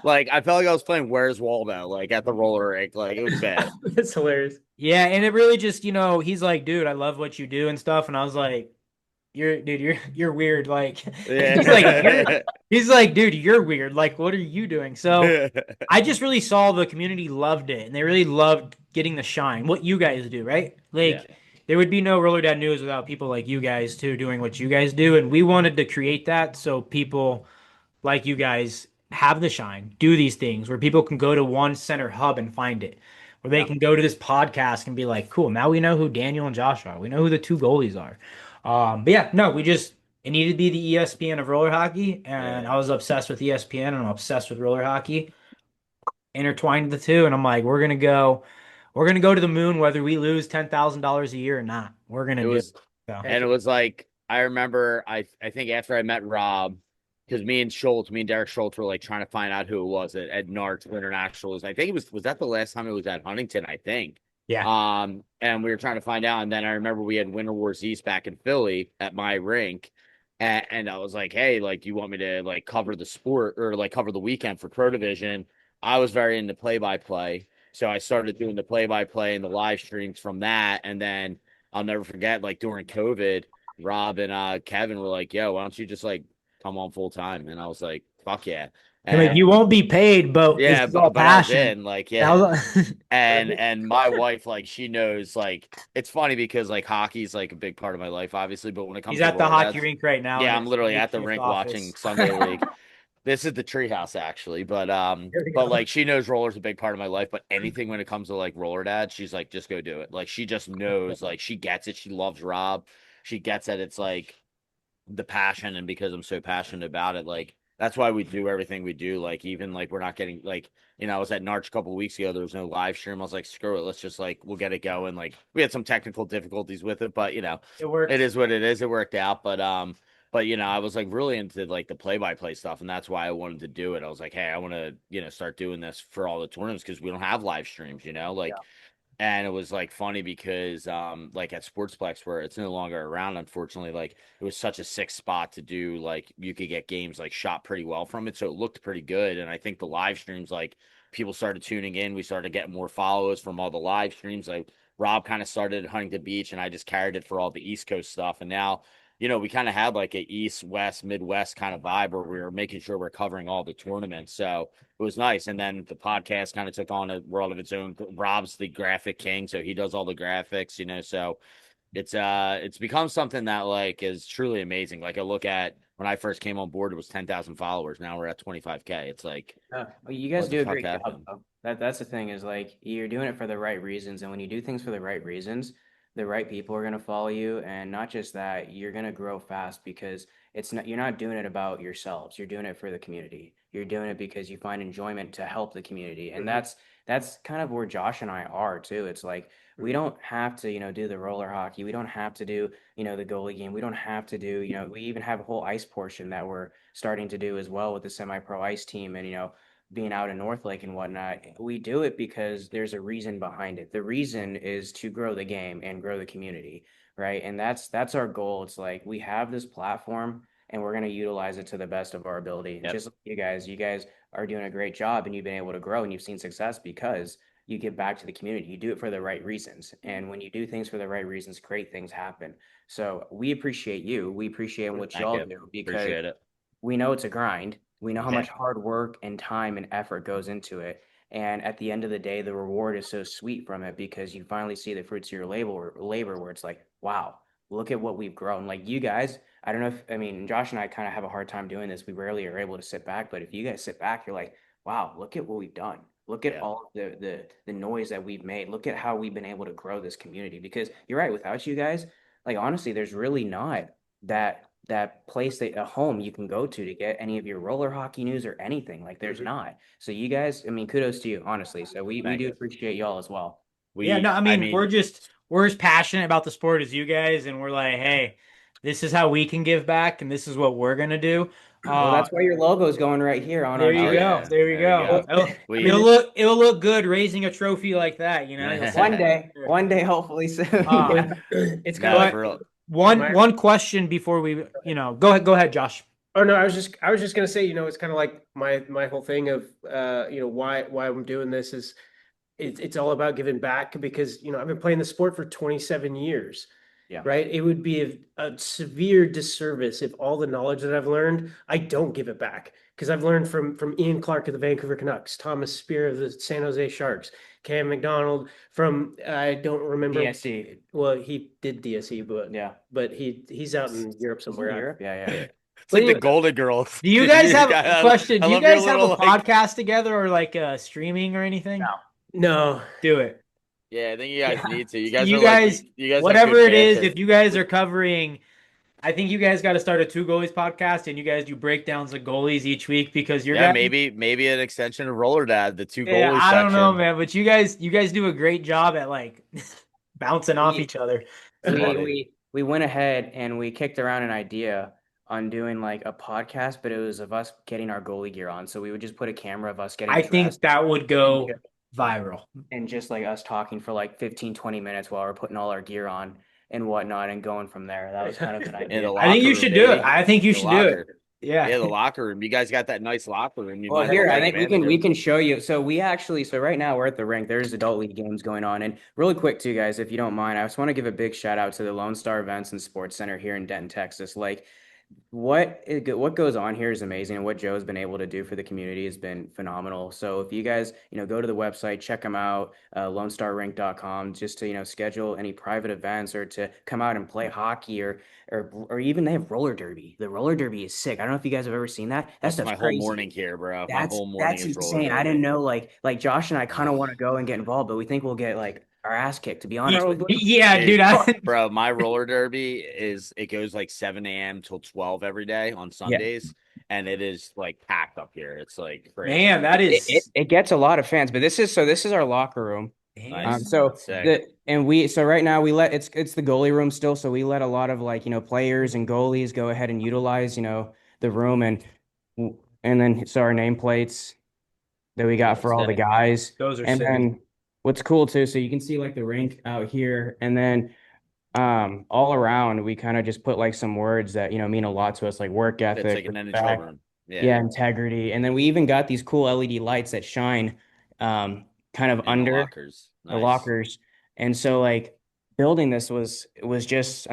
Speaker 1: Like I felt like I was playing Where's Waldo, like at the roller rink. Like it was bad.
Speaker 3: That's hilarious.
Speaker 4: Yeah, and it really just, he's like, dude, I love what you do and stuff. And I was like, you're weird. Like
Speaker 1: Yeah.
Speaker 4: he's like, dude, you're weird. Like, what are you doing? So I just really saw the community loved it and they really loved getting the shine. What you guys do, right? Like there would be no Roller Dad News without people like you guys too doing what you guys do. And we wanted to create that so people like you guys have the shine, do these things where people can go to one center hub and find it, where they can go to this podcast and be like, cool, now we know who Daniel and Josh are. We know who the two goalies are. But yeah, no, it needed to be the ESPN of roller hockey. And I was obsessed with ESPN and I'm obsessed with roller hockey. Intertwined the two. And I'm like, we're going to go to the moon, whether we lose $10,000 a year or not. We're going to do it. So.
Speaker 1: And it was like, I remember, I think after I met Rob, because me and Derek Schultz were like trying to find out who it was at NARTS Internationals. I think was that the last time it was at Huntington, I think.
Speaker 4: Yeah.
Speaker 1: And we were trying to find out. And then I remember we had Winter Wars East back in Philly at my rink. And I was like, hey, like, you want me to like cover the sport or like cover the weekend for Pro Division? I was very into play-by-play. So I started doing the play-by-play and the live streams from that. And then I'll never forget, like during COVID, Rob and Kevin were like, yo, why don't you just like come on full time? And I was like, fuck yeah.
Speaker 4: And like, you won't be paid, but
Speaker 1: yeah,
Speaker 4: it's all
Speaker 1: but I was
Speaker 4: passion.
Speaker 1: in, like, yeah. And my wife, like, she knows, like, it's funny because like hockey's like a big part of my life, obviously. But when it comes
Speaker 4: He's
Speaker 1: to
Speaker 4: at the
Speaker 1: roller
Speaker 4: hockey rink right now.
Speaker 1: yeah, I'm literally at the
Speaker 4: makeshift
Speaker 1: rink
Speaker 4: office.
Speaker 1: watching Sunday League. This is the treehouse actually, but like she knows roller's a big part of my life. But anything when it comes to like roller dad, she's like, just go do it. Like she just knows, like she gets it. She loves Rob. She gets that it's like the passion, and because I'm so passionate about it, like that's why we do everything we do. Like even like we're not getting like I was at Narch a couple of weeks ago. There was no live stream. I was like, screw it, let's just like we'll get it going. Like we had some technical difficulties with it, but
Speaker 4: it worked.
Speaker 1: it is what it is. It worked out, but I was like really into like the play-by-play stuff, and that's why I wanted to do it. I was like, hey, I want to start doing this for all the tournaments because we don't have live streams, and it was like funny because like at Sportsplex where it's no longer around, unfortunately, like it was such a sick spot to do, like you could get games like shot pretty well from it, so it looked pretty good. And I think the live streams, like people started tuning in, we started getting more followers from all the live streams. Like Rob kind of started at Huntington Beach and I just carried it for all the East Coast stuff, and now we kind of had like a East, West, Midwest kind of vibe where we were making sure we're covering all the tournaments. So it was nice. And then the podcast kind of took on a world of its own. Rob's the graphic king, so he does all the graphics, so it's become something that like is truly amazing. Like I look at when I first came on board, it was 10,000 followers. Now we're at 25K. It's like,
Speaker 2: well, you guys do a great job, though. That's the thing is like you're doing it for the right reasons. And when you do things for the right reasons, the right people are going to follow you. And not just that, you're going to grow fast because you're not doing it about yourselves. You're doing it for the community. You're doing it because you find enjoyment to help the community. And that's kind of where Josh and I are too. It's like, we don't have to, do the roller hockey. We don't have to do, the goalie game. We don't have to do, we even have a whole ice portion that we're starting to do as well with the semi-pro ice team and, being out in North Lake and whatnot. We do it because there's a reason behind it. The reason is to grow the game and grow the community, right? And that's our goal. It's like we have this platform and we're going to utilize it to the best of our ability. Yep. Just like you guys are doing a great job and you've been able to grow and you've seen success because you give back to the community. You do it for the right reasons. And when you do things for the right reasons, great things happen. So we appreciate you. We appreciate what
Speaker 1: Thank
Speaker 2: y'all
Speaker 1: you.
Speaker 2: do because
Speaker 1: Appreciate it.
Speaker 2: we know it's a grind. We know how
Speaker 1: Yeah.
Speaker 2: much hard work and time and effort goes into it. And at the end of the day, the reward is so sweet from it because you finally see the fruits of your labor where it's like, wow, look at what we've grown. Like you guys, I don't know if, I mean, Josh and I kind of have a hard time doing this. We rarely are able to sit back, but if you guys sit back, you're like, wow, look at what we've done. Look at
Speaker 1: Yeah.
Speaker 2: all the noise that we've made. Look at how we've been able to grow this community. Because you're right, without you guys, like honestly, there's really not that place that a home you can go to get any of your roller hockey news or anything. Like there's not. So you guys, I mean, kudos to you, honestly. So we
Speaker 1: Thank
Speaker 2: do
Speaker 1: you.
Speaker 2: appreciate y'all as well.
Speaker 4: Yeah, no, I mean, we're as passionate about the sport as you guys, and we're like, hey, this is how we can give back, and this is what we're gonna do.
Speaker 2: Well, that's why your logo is going right here on
Speaker 4: There
Speaker 2: our
Speaker 4: you
Speaker 1: Oh,
Speaker 4: go.
Speaker 1: yeah.
Speaker 4: There you go.
Speaker 1: We-
Speaker 4: It'll look good raising a trophy like that, you know. You'll see
Speaker 2: one day, hopefully soon.
Speaker 3: It's
Speaker 1: No,
Speaker 3: kind of like
Speaker 1: for real.
Speaker 4: one question before we, go ahead, Josh.
Speaker 3: Oh no, I was just gonna say, it's kind of like my whole thing of why I'm doing this is it's all about giving back because I've been playing the sport for 27 years.
Speaker 2: Yeah.
Speaker 3: Right. It would be a severe disservice if all the knowledge that I've learned, I don't give it back. Because I've learned from Ian Clark of the Vancouver Canucks, Thomas Spear of the San Jose Sharks, Cam McDonald from I don't remember.
Speaker 2: DSE.
Speaker 3: Well, he did DSE, but
Speaker 2: Yeah.
Speaker 3: but he's out in Europe somewhere.
Speaker 2: Europe? Yeah.
Speaker 1: It's like the Golden Girls.
Speaker 4: Do you guys have a question? Do you guys have a
Speaker 1: like,
Speaker 4: podcast together or like streaming or anything?
Speaker 3: No.
Speaker 4: Do it.
Speaker 1: Yeah, I think you guys need to. You guys
Speaker 4: You
Speaker 1: are
Speaker 4: guys,
Speaker 1: like you guys have
Speaker 4: whatever
Speaker 1: good
Speaker 4: it is,
Speaker 1: banter.
Speaker 4: if you guys are covering, I think you guys got to start a Two Goalies podcast and you guys do breakdowns of goalies each week because you're
Speaker 1: maybe an extension of Roller Dad, the Two
Speaker 4: Yeah,
Speaker 1: Goalies
Speaker 4: I don't know,
Speaker 1: section.
Speaker 4: man, but you guys do a great job at like bouncing off each other.
Speaker 2: We went ahead and we kicked around an idea on doing like a podcast, but it was of us getting our goalie gear on. So we would just put a camera of us getting
Speaker 4: I think
Speaker 2: dressed
Speaker 4: that would go viral.
Speaker 2: and just like us talking for like 15, 20 minutes while we're putting all our gear on and whatnot and going from there. That was kind of an idea.
Speaker 4: I think you should do it. I think you should do it.
Speaker 1: Yeah, the locker room. You guys got that nice locker room.
Speaker 2: Well, here, I think we can show you. So right now we're at the rink. There's adult league games going on. And really quick too, guys, if you don't mind, I just want to give a big shout out to the Lone Star Events and Sports Center here in Denton, Texas. Like what goes on here is amazing, and what Joe's been able to do for the community has been phenomenal. So if you guys, go to the website, check them out, lonestarrink.com, just to, schedule any private events or to come out and play hockey or even they have roller derby. The roller derby is sick. I don't know if you guys have ever seen that. That's
Speaker 1: my
Speaker 2: crazy.
Speaker 1: whole morning here, bro. My whole morning
Speaker 2: That's
Speaker 1: is
Speaker 2: insane. I didn't know like Josh and I kind of want to go and get involved, but we think we'll get like our ass kicked, to be honest with you.
Speaker 4: Yeah, dude.
Speaker 1: Bro, my roller derby it goes like 7 a.m. till 12 every day on Sundays. And it is like packed up here. It's like crazy.
Speaker 4: Man, that is
Speaker 2: it gets a lot of fans, but this is our locker room.
Speaker 1: Nice.
Speaker 2: So right now it's the goalie room still, so we let a lot of players and goalies go ahead and utilize the room and then our nameplates that we got for all the guys.
Speaker 4: Those are
Speaker 2: and
Speaker 4: sick.
Speaker 2: Then what's cool too, so you can see like the rink out here, and then all around we kind of just put like some words that mean a lot to us, like work ethic,
Speaker 1: it's like an NHL room.
Speaker 2: Yeah, integrity, and then we even got these cool LED lights that shine kind of under the lockers. And so like building this was just,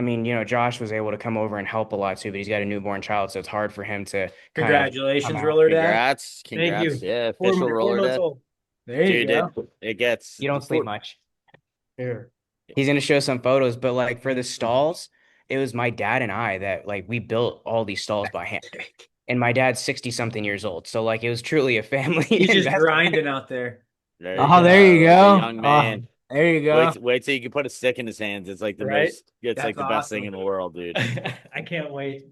Speaker 2: Josh was able to come over and help a lot too, but he's got a newborn child, so it's hard for him to
Speaker 4: Congratulations, Roller Dad.
Speaker 1: Congrats.
Speaker 3: Thank you.
Speaker 1: Yeah, official Roller Dad.
Speaker 4: There you go.
Speaker 1: It gets
Speaker 2: you don't sleep much.
Speaker 4: Here.
Speaker 2: He's gonna show some photos, but like for the stalls, it was my dad and I that like we built all these stalls by hand. And my dad's 60-something years old, so like it was truly a family.
Speaker 4: He's just grinding out there.
Speaker 2: There you go.
Speaker 1: Young man.
Speaker 2: There you go.
Speaker 1: Wait till you can put a stick in his hands. It's like the most. It's
Speaker 4: That's
Speaker 1: like the best thing
Speaker 4: awesome.
Speaker 1: in the world, dude.
Speaker 4: I can't wait.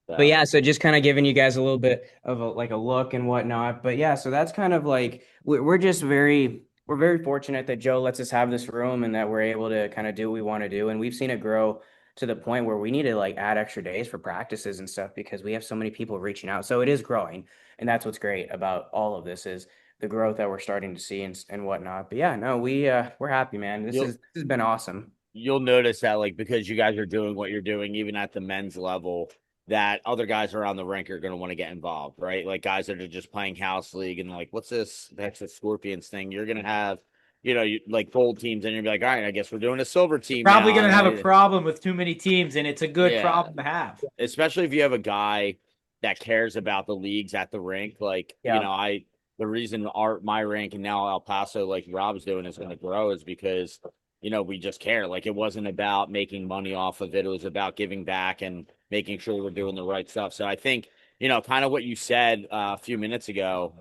Speaker 2: But yeah, so just kind of giving you guys a little bit of a look and whatnot. But yeah, so that's kind of like we're very fortunate that Joe lets us have this room and that we're able to kind of do what we want to do. And we've seen it grow to the point where we need to like add extra days for practices and stuff because we have so many people reaching out. So it is growing, and that's what's great about all of this is the growth that we're starting to see and whatnot. But yeah, no, we're happy, man. This has been awesome.
Speaker 1: You'll notice that like because you guys are doing what you're doing, even at the men's level, that other guys around the rink are going to want to get involved, right? Like guys that are just playing house league and like, what's this? That's the Scorpions thing. You're going to have you like gold teams, and you'd be like, all right, I guess we're doing a silver team
Speaker 4: Probably
Speaker 1: now.
Speaker 4: going to have a
Speaker 1: And
Speaker 4: problem with too many teams, and it's a good
Speaker 1: yeah,
Speaker 4: problem to have.
Speaker 1: especially if you have a guy that cares about the leagues at the rink. Like,
Speaker 2: Yeah.
Speaker 1: the reason my rank and now El Paso, like Rob's doing, is going to grow is because, we just care. Like, it wasn't about making money off of it. It was about giving back and making sure we're doing the right stuff. So I think, kind of what you said a few minutes ago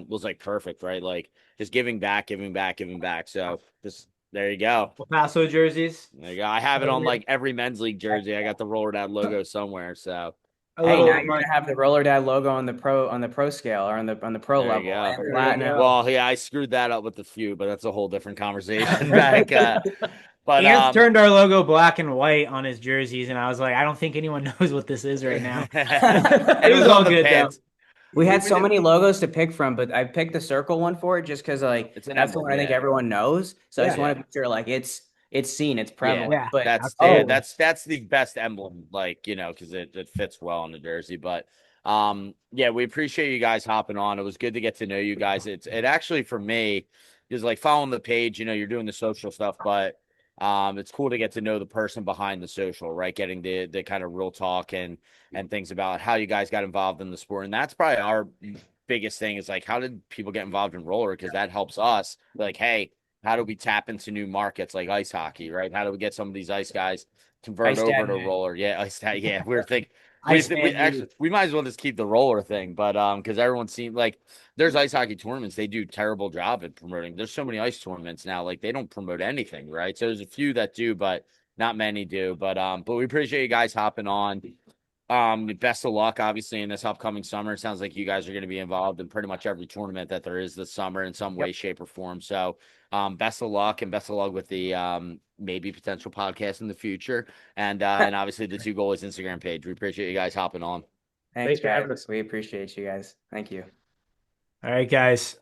Speaker 1: was like perfect, right? Like just giving back, giving back, giving back. So just there you go.
Speaker 4: El Paso jerseys.
Speaker 1: There you go. I have it on like every men's league jersey. I got the Roller Dad logo somewhere. So
Speaker 4: A
Speaker 2: Hey,
Speaker 4: little
Speaker 2: now you're gonna have the Roller Dad logo on the pro scale or on the pro
Speaker 1: there you
Speaker 2: level.
Speaker 1: go.
Speaker 2: And platinum.
Speaker 1: Well, yeah, I screwed that up with the few, but that's a whole different conversation back. But
Speaker 4: Ants turned our logo black and white on his jerseys, and I was like, I don't think anyone knows what this is right now.
Speaker 1: it
Speaker 4: was
Speaker 1: was
Speaker 4: all
Speaker 1: on the
Speaker 4: good, though.
Speaker 1: pants.
Speaker 2: We had so many logos to pick from, but I picked the circle one for it just because like
Speaker 1: It's an
Speaker 2: that's the
Speaker 1: emblem,
Speaker 2: one I think
Speaker 1: yeah.
Speaker 2: everyone knows. So I just
Speaker 4: Yeah.
Speaker 2: want to be sure like it's seen, it's prevalent.
Speaker 4: Yeah.
Speaker 2: But
Speaker 1: That's the best emblem, like, because it fits well on the jersey. But yeah, we appreciate you guys hopping on. It was good to get to know you guys. It actually, for me, is like following the page, you're doing the social stuff, but it's cool to get to know the person behind the social, right? Getting the kind of real talk and things about how you guys got involved in the sport. And that's probably our biggest thing, is like, how did people get involved in roller? Because that helps us. Like, hey, how do we tap into new markets like ice hockey, right? How do we get some of these ice guys convert
Speaker 2: Ice
Speaker 1: over
Speaker 2: Dad
Speaker 1: to
Speaker 2: News.
Speaker 1: roller? Yeah, ice tag. Yeah, we're thinking
Speaker 4: Ice
Speaker 1: we
Speaker 4: Man
Speaker 1: actually
Speaker 4: news.
Speaker 1: we might as well just keep the roller thing, but because everyone seems like there's ice hockey tournaments, they do terrible job at promoting. There's so many ice tournaments now, like they don't promote anything, right? So there's a few that do, but not many do. But we appreciate you guys hopping on. Best of luck, obviously, in this upcoming summer. It sounds like you guys are going to be involved in pretty much every tournament that there is this summer in some way, shape, or form. So, best of luck, and best of luck with the maybe potential podcast in the future, and obviously the Two Goalies Instagram page. We appreciate you guys hopping on.
Speaker 2: Thanks,
Speaker 3: for having
Speaker 2: guys. We appreciate you guys. Thank you.
Speaker 4: All right, guys.